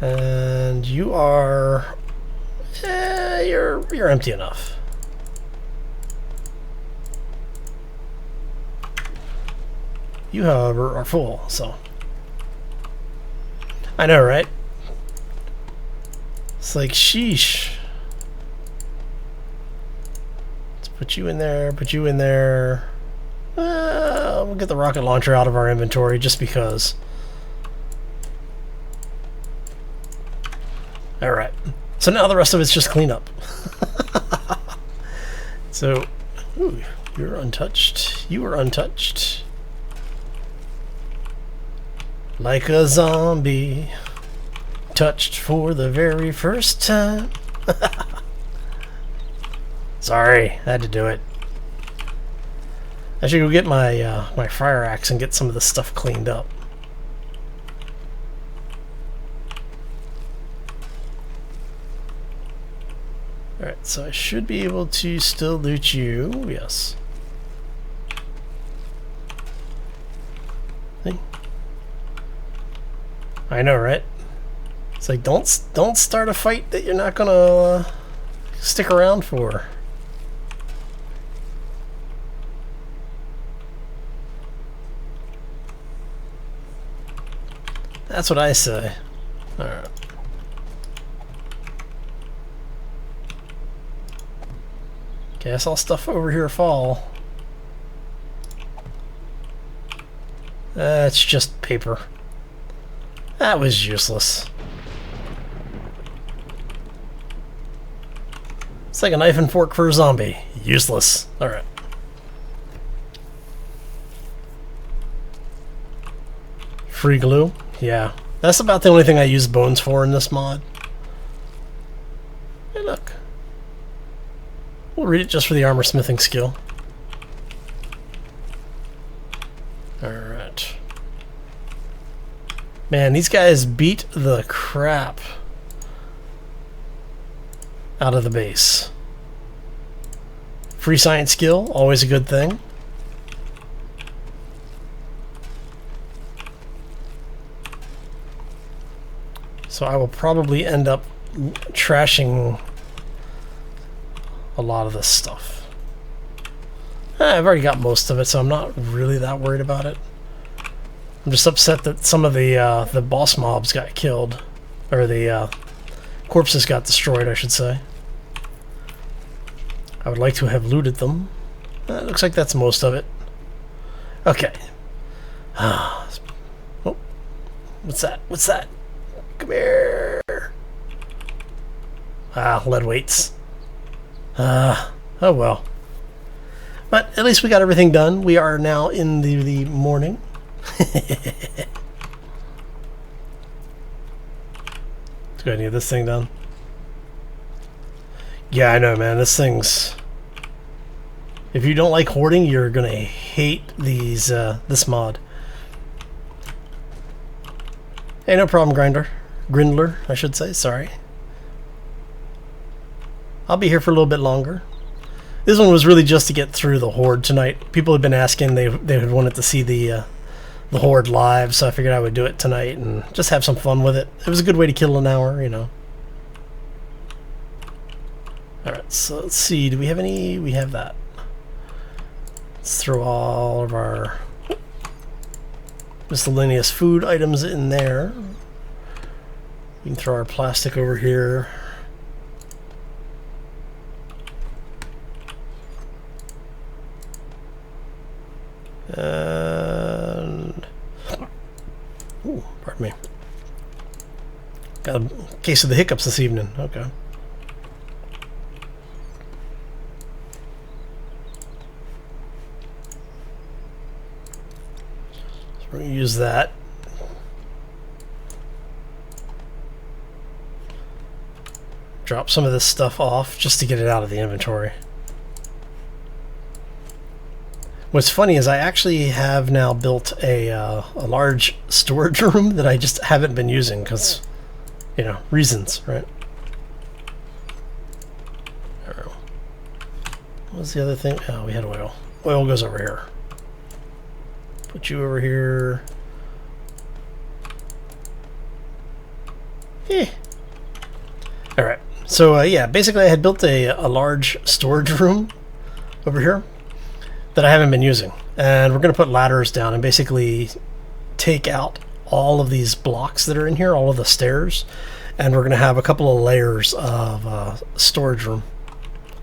And you are... you're empty enough. You, however, are full, so... I know, right? It's like, sheesh. Let's put you in there, put you in there. We'll get the rocket launcher out of our inventory just because. Alright. So now the rest of it's just cleanup. So, ooh, you're untouched. You are untouched. Like a zombie, touched for the very first time. Sorry, I had to do it. I should go get my my fire axe and get some of this stuff cleaned up. Alright, so I should be able to still loot you. Yes. Hey. I know, right? It's like, don't start a fight that you're not gonna stick around for. That's what I say. Alright. Guess I'll stuff over here fall. It's just paper. That was useless. It's like a knife and fork for a zombie. Useless. Alright. Free glue? Yeah. That's about the only thing I use bones for in this mod. Hey, look. We'll read it just for the armor smithing skill. Alright. Man, these guys beat the crap out of the base. Free science skill, always a good thing. So I will probably end up trashing a lot of this stuff. I've already got most of it, so I'm not really that worried about it. I'm just upset that some of the boss mobs got killed, or the corpses got destroyed, I should say. I would like to have looted them. It looks like that's most of it. Okay. Oh, what's that? What's that? Come here. Ah, lead weights. Oh well. But at least we got everything done. We are now in the morning. Let's go ahead and get this thing done. Yeah, I know, man. This thing's... If you don't like hoarding, you're gonna hate these this mod. Hey, no problem, Grindler, I should say. Sorry. I'll be here for a little bit longer. This one was really just to get through the Horde tonight. People had been asking; they had wanted to see the Horde live, so I figured I would do it tonight and just have some fun with it. It was a good way to kill an hour, you know. All right, so let's see. Do we have any? We have that. Let's throw all of our miscellaneous food items in there. We can throw our plastic over here. And ooh, pardon me. Got a case of the hiccups this evening. Okay. So we're gonna use that. Drop some of this stuff off just to get it out of the inventory. What's funny is I actually have now built a large storage room that I just haven't been using because, you know, reasons, right? What was the other thing? Oh, we had oil. Oil goes over here. Put you over here. Eh. Alright. So, yeah, basically I had built a large storage room over here that I haven't been using. And we're going to put ladders down and basically take out all of these blocks that are in here, all of the stairs, and we're going to have a couple of layers of storage room.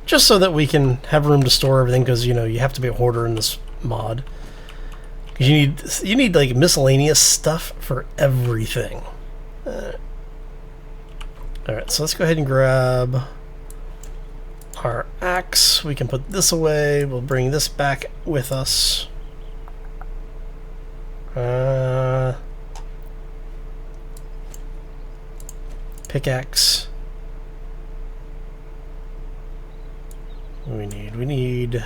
Just so that we can have room to store everything, because, you know, you have to be a hoarder in this mod. Because you need like miscellaneous stuff for everything. Alright, so let's go ahead and grab our axe. We can put this away. We'll bring this back with us. Pickaxe. We need...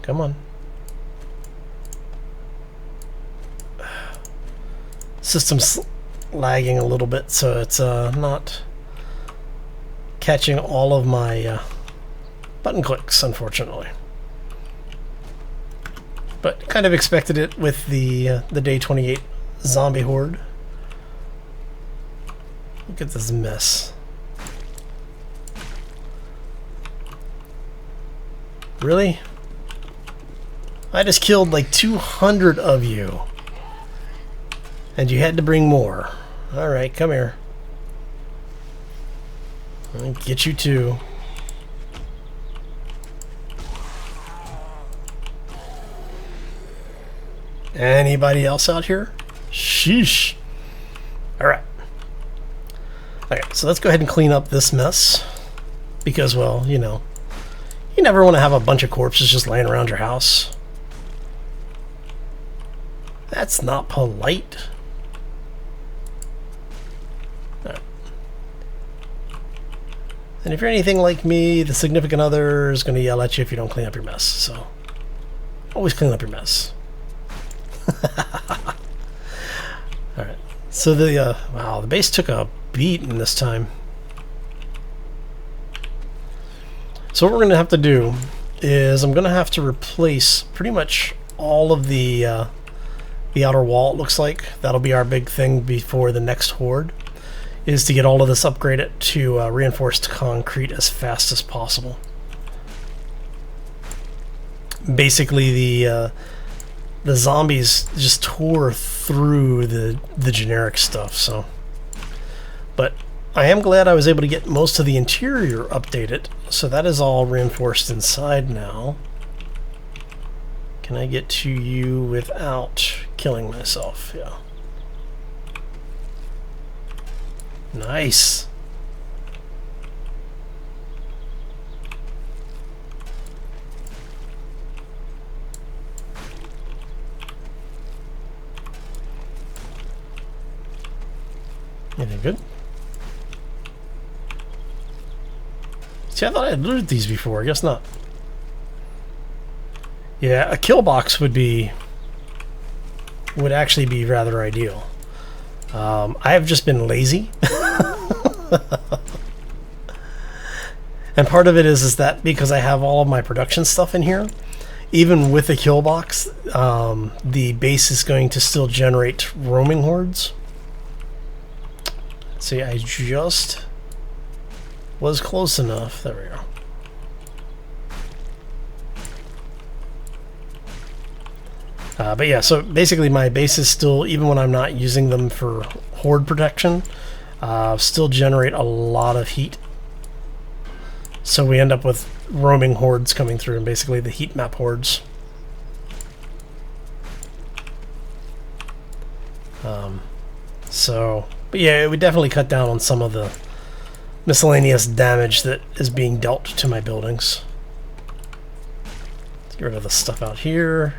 Come on. System's lagging a little bit, so it's not catching all of my button clicks, unfortunately. But kind of expected it with the day 28 zombie horde. Look at this mess. Really? I just killed like 200 of you. And you had to bring more. Alright, come here. I'll get you too. Anybody else out here? Sheesh. Alright. Okay, so let's go ahead and clean up this mess. Because, well, you know, you never want to have a bunch of corpses just laying around your house. That's not polite. And if you're anything like me, the significant other is going to yell at you if you don't clean up your mess. So, always clean up your mess. So the wow, the base took a beating this time. So what we're gonna have to do is I'm gonna have to replace pretty much all of the outer wall. It looks like that'll be our big thing before the next Horde, is to get all of this upgraded to reinforced concrete as fast as possible. Basically, the zombies just tore through the generic stuff. So, but I am glad I was able to get most of the interior updated. So that is all reinforced inside now. Can I get to you without killing myself? Yeah. Nice. Anything good? See, I thought I had looted these before. I guess not. Yeah, a kill box would actually be rather ideal. I have just been lazy. And part of it is that because I have all of my production stuff in here, even with a kill box, the base is going to still generate roaming hordes. See, I just was close enough. There we go. But yeah, so basically my base is still, even when I'm not using them for horde protection, still generate a lot of heat. So we end up with roaming hordes coming through, and basically the heat map hordes. But yeah, it would definitely cut down on some of the miscellaneous damage that is being dealt to my buildings. Let's get rid of the stuff out here.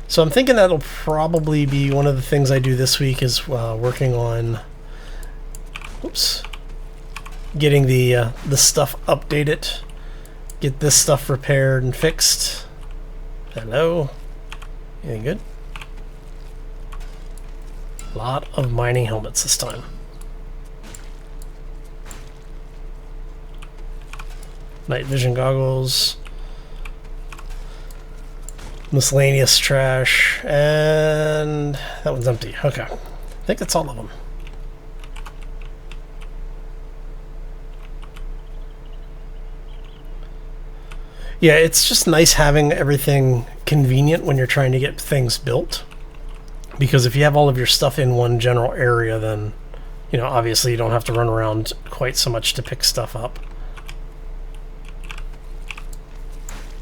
So I'm thinking that'll probably be one of the things I do this week, is working on, getting the stuff updated, get this stuff repaired and fixed. Hello, anything good? A lot of mining helmets this time. Night vision goggles. Miscellaneous trash, and that one's empty. Okay, I think that's all of them. Yeah, it's just nice having everything convenient when you're trying to get things built, because if you have all of your stuff in one general area, then, you know, obviously you don't have to run around quite so much to pick stuff up.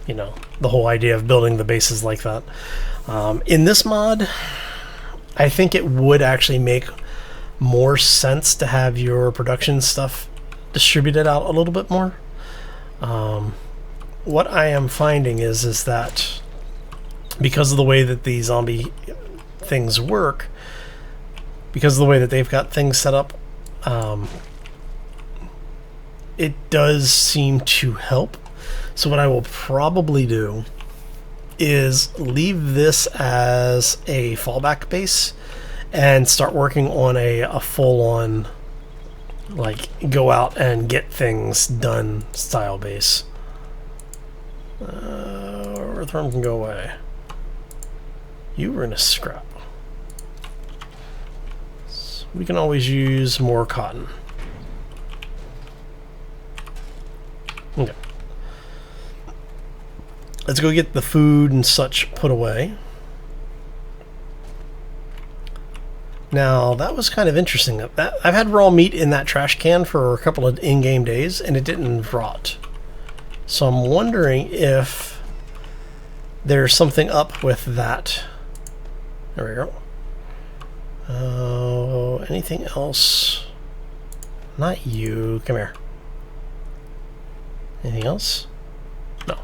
You know, the whole idea of building the bases like that. In this mod, I think it would actually make more sense to have your production stuff distributed out a little bit more. What I am finding is that because of the way that the zombie things work, because of the way that they've got things set up, it does seem to help. So what I will probably do is leave this as a fallback base and start working on a full-on, like, go out and get things done style base. Earthworm can go away. You were in a scrap. So we can always use more cotton. Okay. Let's go get the food and such put away. Now, that was kind of interesting. I've had raw meat in that trash can for a couple of in-game days, and it didn't rot. So I'm wondering if there's something up with that. There we go. Oh, anything else? Not you. Come here. Anything else? No.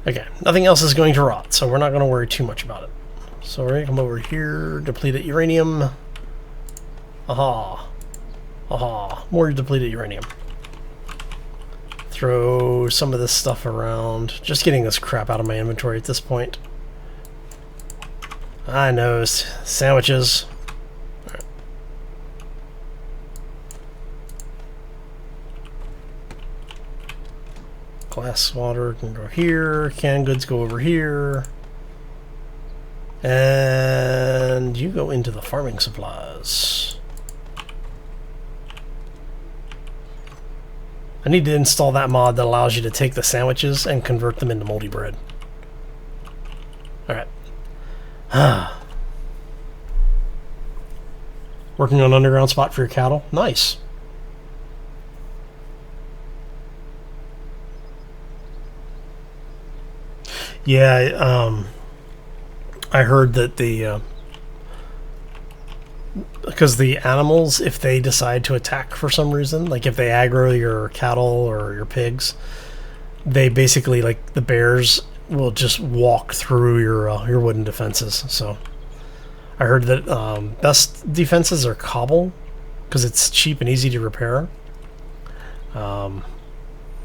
Okay, nothing else is going to rot, so we're not going to worry too much about it. So we're going to come over here, depleted uranium. Aha. Aha. More depleted uranium. Throw some of this stuff around. Just getting this crap out of my inventory at this point. I know, sandwiches. Right. Glass water can go here, canned goods go over here. And you go into the farming supplies. I need to install that mod that allows you to take the sandwiches and convert them into moldy bread. Alright. Working on an underground spot for your cattle? Nice. Yeah, I heard that because the animals, if they decide to attack for some reason, like if they aggro your cattle or your pigs, they basically, like the bears, will just walk through your wooden defenses. So I heard that best defenses are cobble because it's cheap and easy to repair. And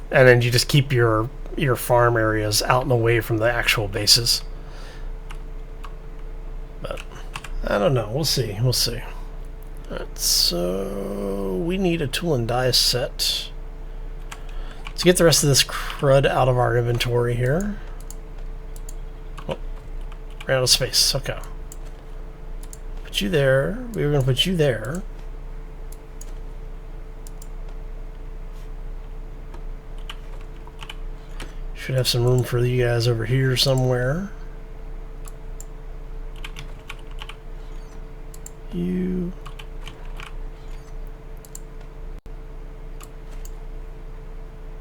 then you just keep your farm areas out and away from the actual bases. But I don't know. We'll see. We'll see. Alright, so we need a tool and die set to get the rest of this crud out of our inventory here. Oh, ran out of space. Okay. Put you there. We were going to put you there. Should have some room for you guys over here somewhere. You.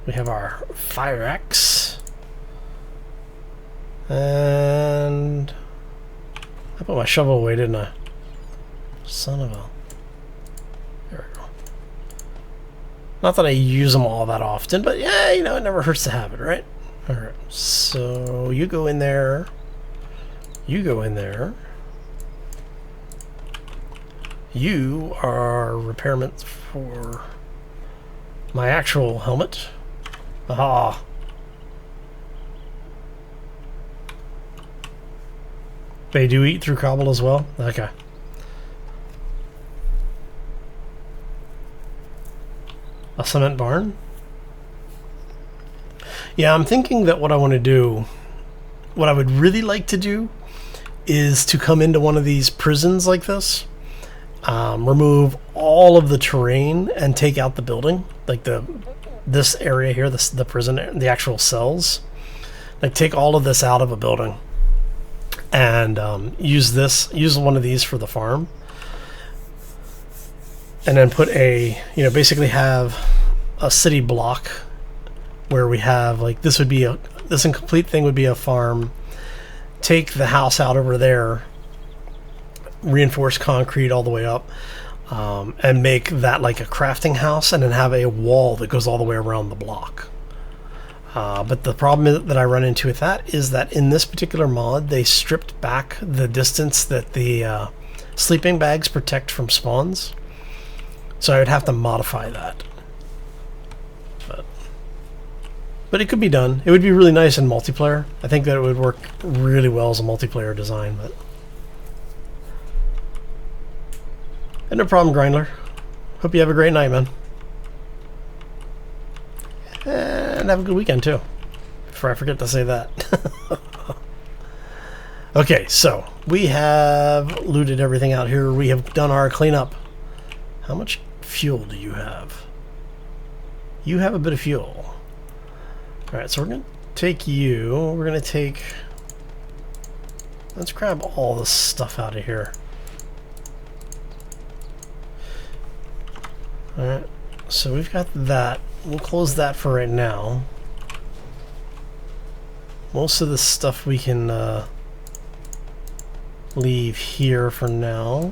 We have our fire axe. And I put my shovel away, didn't I? Son of a... There we go. Not that I use them all that often, but yeah, you know, it never hurts to have it, right? Alright, so you go in there. You go in there. You are repairment for my actual helmet. Aha. They do eat through cobble as well? Okay. A cement barn? Yeah, I'm thinking that what I want to do, what I would really like to do, is to come into one of these prisons like this, remove all of the terrain and take out the building, like this area here, the prison, the actual cells. Like take all of this out of a building and use one of these for the farm, and then put basically have a city block where we have, like, this incomplete thing would be a farm. Take the house out over there, reinforce concrete all the way up, and make that like a crafting house, and then have a wall that goes all the way around the block. But the problem that I run into with that is that in this particular mod, they stripped back the distance that the sleeping bags protect from spawns. So I would have to modify that. But it could be done. It would be really nice in multiplayer. I think that it would work really well as a multiplayer design. But and no problem, Grindler. Hope you have a great night, man. And have a good weekend, too. Before I forget to say that. Okay, so we have looted everything out here. We have done our cleanup. How much fuel do you have? You have a bit of fuel. Alright, so we're going to take you. We're going to take... Let's grab all this stuff out of here. Alright, so we've got that. We'll close that for right now. Most of the stuff we can leave here for now.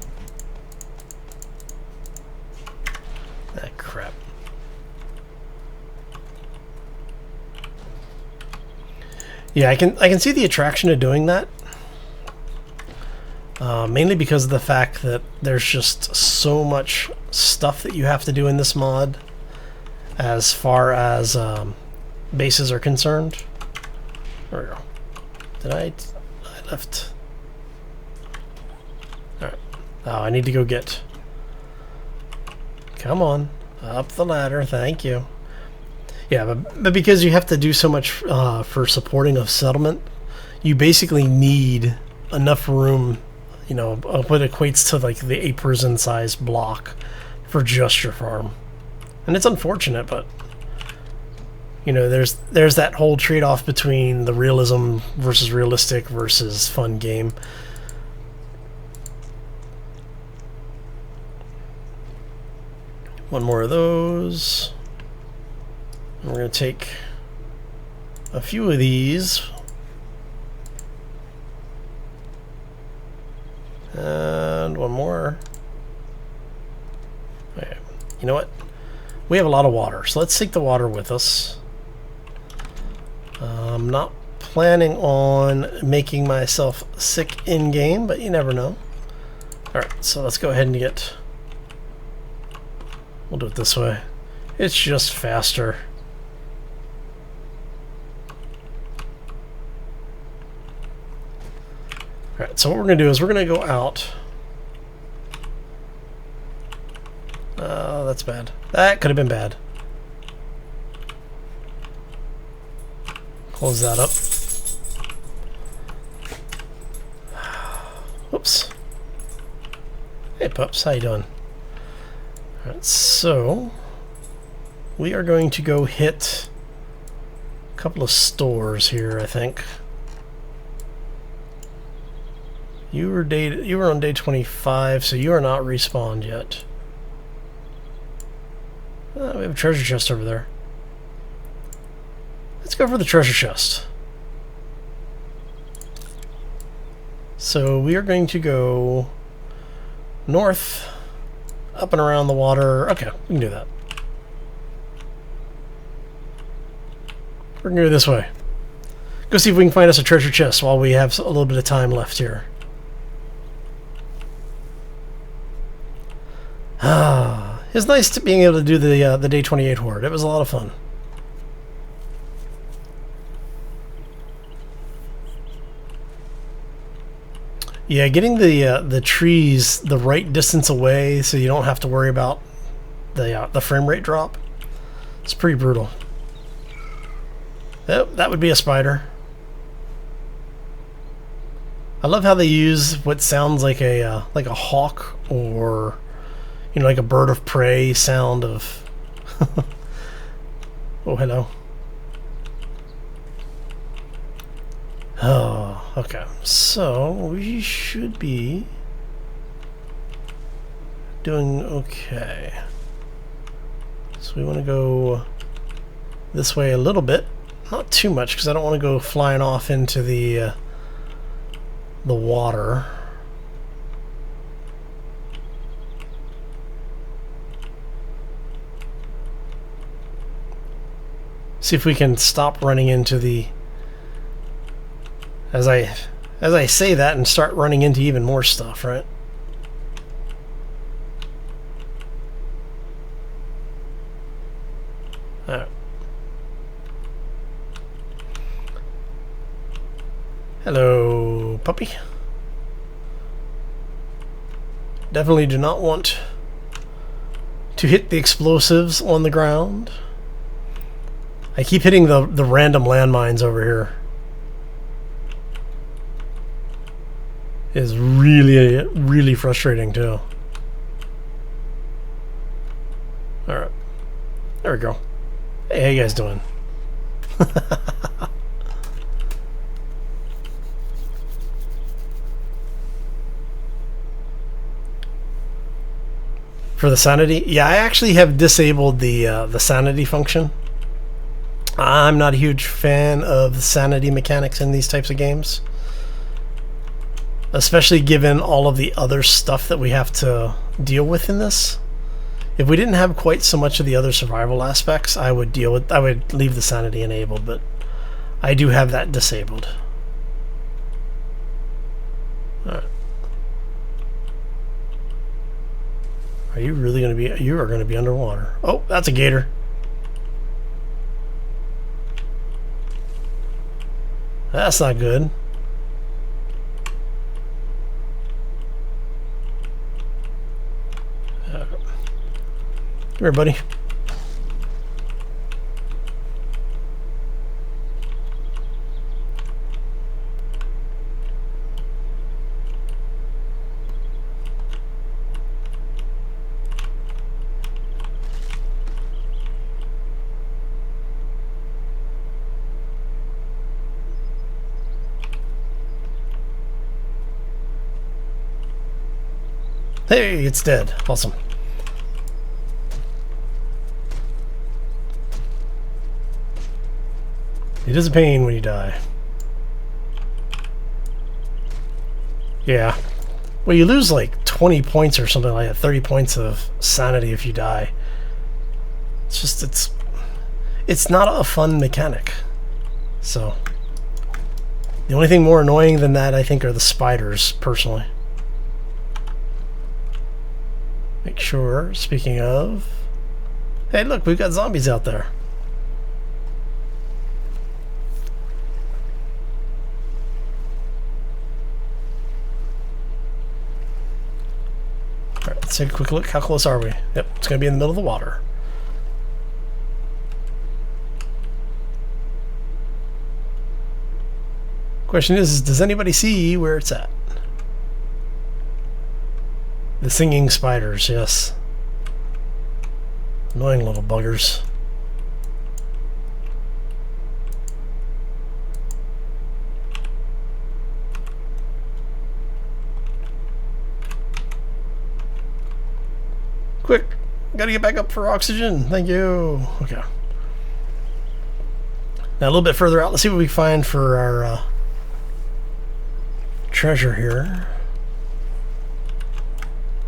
Ah, crap. Yeah, I can see the attraction of doing that. Mainly because of the fact that there's just so much stuff that you have to do in this mod as far as bases are concerned. There we go. I left... Alright. Oh, I need to go get... Come on. Up the ladder, thank you. Yeah, but because you have to do so much for supporting a settlement, you basically need enough room, you know, what equates to like the 8-person size block for just your farm. And it's unfortunate, but you know, there's that whole trade-off between the realism versus realistic versus fun game. One more of those. And we're going to take a few of these. And one more. Okay. You know what? We have a lot of water, so let's take the water with us. I'm not planning on making myself sick in-game, but you never know. Alright, so let's go ahead and get... We'll do it this way. It's just faster. Alright, so what we're going to do is we're going to go out. Oh, that's bad. That could have been bad. Close that up. Whoops. Hey pups, how you doing? Alright, so we are going to go hit a couple of stores here, I think. You were on day 25, so you are not respawned yet. We have a treasure chest over there. Let's go for the treasure chest. So we are going to go north, up and around the water. Okay, we can do that. We're going to go this way. Go see if we can find us a treasure chest while we have a little bit of time left here. It's nice to being able to do the day 28 horde. It was a lot of fun. Yeah, getting the trees the right distance away so you don't have to worry about the frame rate drop. It's pretty brutal. Oh, that would be a spider. I love how they use what sounds like a hawk or, you know, like a bird of prey sound of... Oh, hello. Oh, okay. So, we should be doing okay. So we want to go this way a little bit. Not too much, because I don't want to go flying off into the water. See if we can stop running into the... As I say that and start running into even more stuff, right? Alright. Hello, puppy. Definitely do not want to hit the explosives on the ground. I keep hitting the random landmines over here. It is really, really frustrating too. Alright. There we go. Hey, how you guys doing? For the sanity? Yeah, I actually have disabled the sanity function. I'm not a huge fan of the sanity mechanics in these types of games. Especially given all of the other stuff that we have to deal with in this. If we didn't have quite so much of the other survival aspects, I would leave the sanity enabled, but I do have that disabled. Alright. Are you really going to be... You are going to be underwater. Oh, that's a gator. That's not good. here, buddy. Hey, it's dead. Awesome. It is a pain when you die. Yeah. Well, you lose like 20 points or something like that, 30 points of sanity if you die. It's just, it's not a fun mechanic. So, the only thing more annoying than that, I think, are the spiders, personally. Make sure, speaking of... Hey, look, we've got zombies out there. Alright, let's take a quick look. How close are we? Yep, it's going to be in the middle of the water. Question is, does anybody see where it's at? The singing spiders, yes. Annoying little buggers. Quick! Gotta get back up for oxygen. Thank you. Okay. Now a little bit further out, let's see what we find for our treasure here.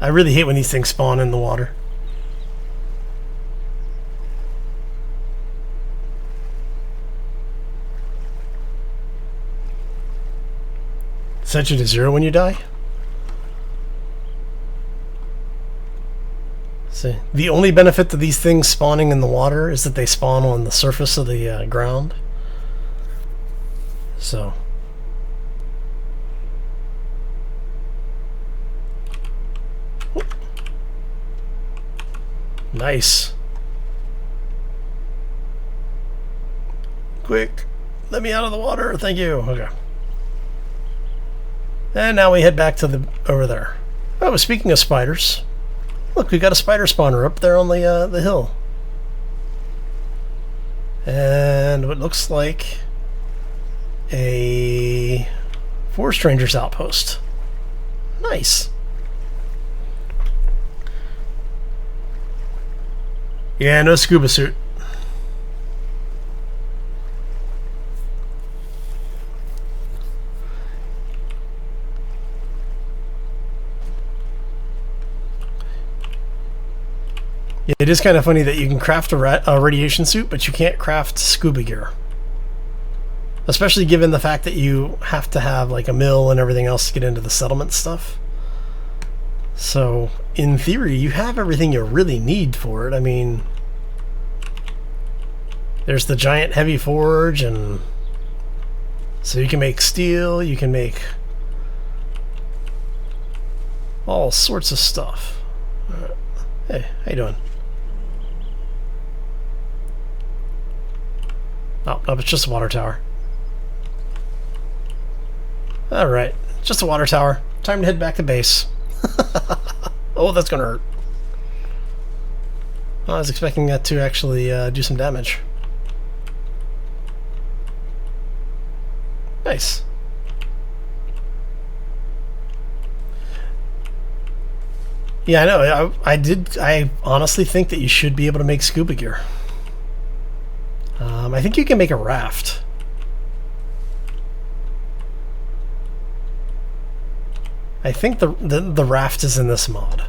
I really hate when these things spawn in the water. Set you to 0 when you die? See, the only benefit to these things spawning in the water is that they spawn on the surface of the ground. So... Nice. Quick, let me out of the water. Thank you. Okay. And now we head back to over there. Oh, speaking of spiders, look, we got a spider spawner up there on the hill, and what looks like a Forest Rangers outpost. Nice. Yeah, no scuba suit. Yeah, it is kind of funny that you can craft a radiation suit, but you can't craft scuba gear. Especially given the fact that you have to have like a mill and everything else to get into the settlement stuff. So, in theory, you have everything you really need for it. I mean, there's the giant heavy forge, and so you can make steel, you can make all sorts of stuff. Right. Hey, how you doing? Oh, no, it's just a water tower. Alright, just a water tower. Time to head back to base. Oh, that's gonna hurt. I was expecting that to actually do some damage. Nice. Yeah, I know. I honestly think that you should be able to make scuba gear. I think you can make a raft. I think the raft is in this mod.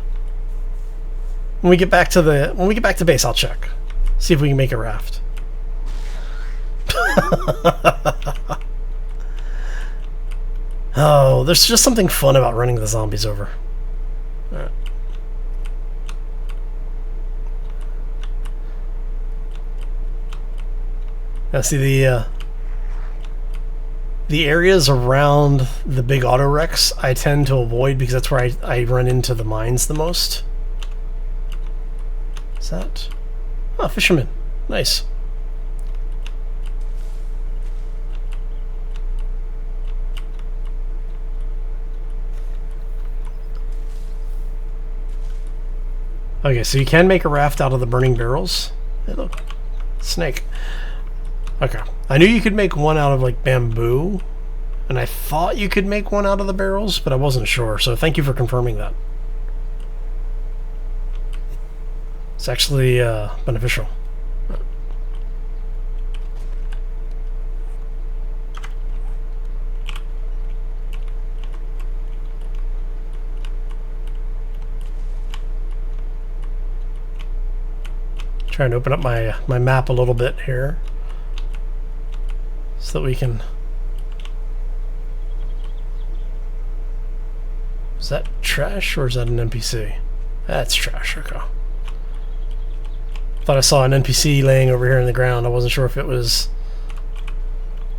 When we get back to base, I'll check. See if we can make a raft. Oh, there's just something fun about running the zombies over. All right. Now see the areas around the big auto wrecks I tend to avoid because that's where I run into the mines the most. Is that? Oh, fisherman. Nice. Okay, so you can make a raft out of the burning barrels. Hey, look. Snake. Okay. I knew you could make one out of, like, bamboo. And I thought you could make one out of the barrels, but I wasn't sure. So thank you for confirming that. It's actually beneficial. Trying to open up my map a little bit here so that we can... Is that trash or is that an NPC? That's trash, okay. Thought I saw an NPC laying over here in the ground. I wasn't sure if it was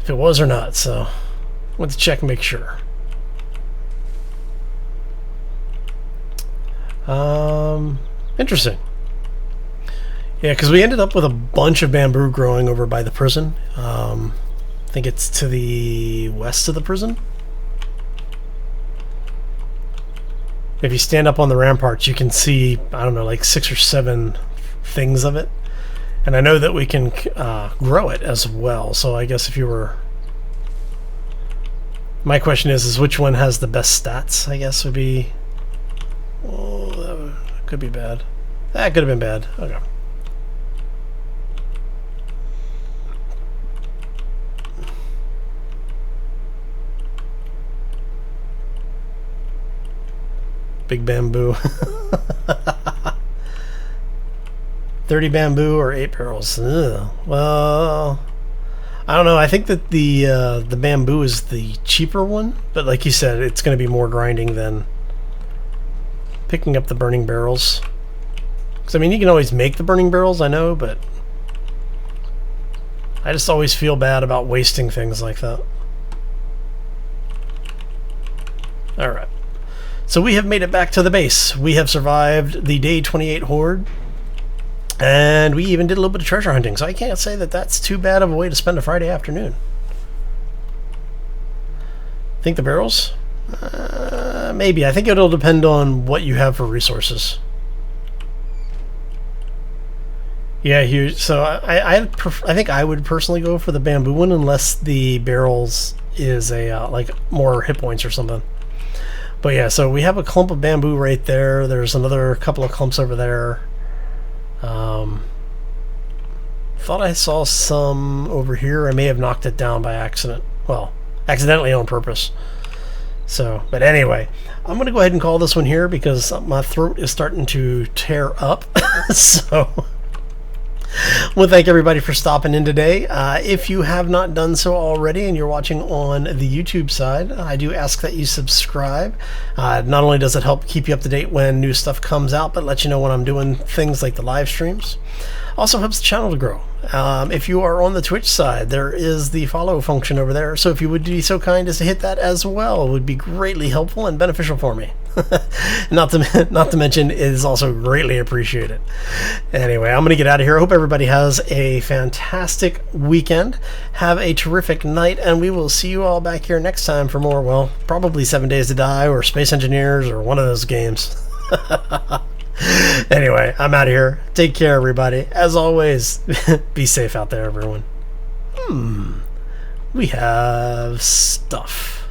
or not, so went to check and make sure. Interesting. Yeah, because we ended up with a bunch of bamboo growing over by the prison. I think it's to the west of the prison. If you stand up on the ramparts, you can see, I don't know, like 6 or 7 things of it. And I know that we can grow it as well. So I guess if you were... My question is which one has the best stats, I guess would be... Oh, that could be bad. That could have been bad. Okay. Big bamboo. 30 bamboo or 8 barrels. Ugh. Well, I don't know. I think that the bamboo is the cheaper one, but like you said, it's going to be more grinding than picking up the burning barrels. Because I mean, you can always make the burning barrels, I know, but I just always feel bad about wasting things like that. All right. So we have made it back to the base. We have survived the day 28 Horde. And we even did a little bit of treasure hunting. So I can't say that that's too bad of a way to spend a Friday afternoon. Think the barrels? Maybe. I think it'll depend on what you have for resources. Yeah, huge. So I think I would personally go for the bamboo one unless the barrels is a like more hit points or something. But yeah, so we have a clump of bamboo right there. There's another couple of clumps over there. Thought I saw some over here. I may have knocked it down by accident. Well, accidentally on purpose. So, but anyway, I'm going to go ahead and call this one here because my throat is starting to tear up. So... Well, thank everybody for stopping in today. If you have not done so already and you're watching on the YouTube side, I do ask that you subscribe. Not only does it help keep you up to date when new stuff comes out, but let you know when I'm doing things like the live streams. Also helps the channel to grow. If you are on the Twitch side, there is the follow function over there. So if you would be so kind as to hit that as well, it would be greatly helpful and beneficial for me. not to mention, it is also greatly appreciated. Anyway, I'm going to get out of here. I hope everybody has a fantastic weekend. Have a terrific night, and we will see you all back here next time for more, well, probably 7 Days to Die or Space Engineers or one of those games. Anyway, I'm out of here. Take care, everybody. As always, be safe out there, everyone. We have stuff.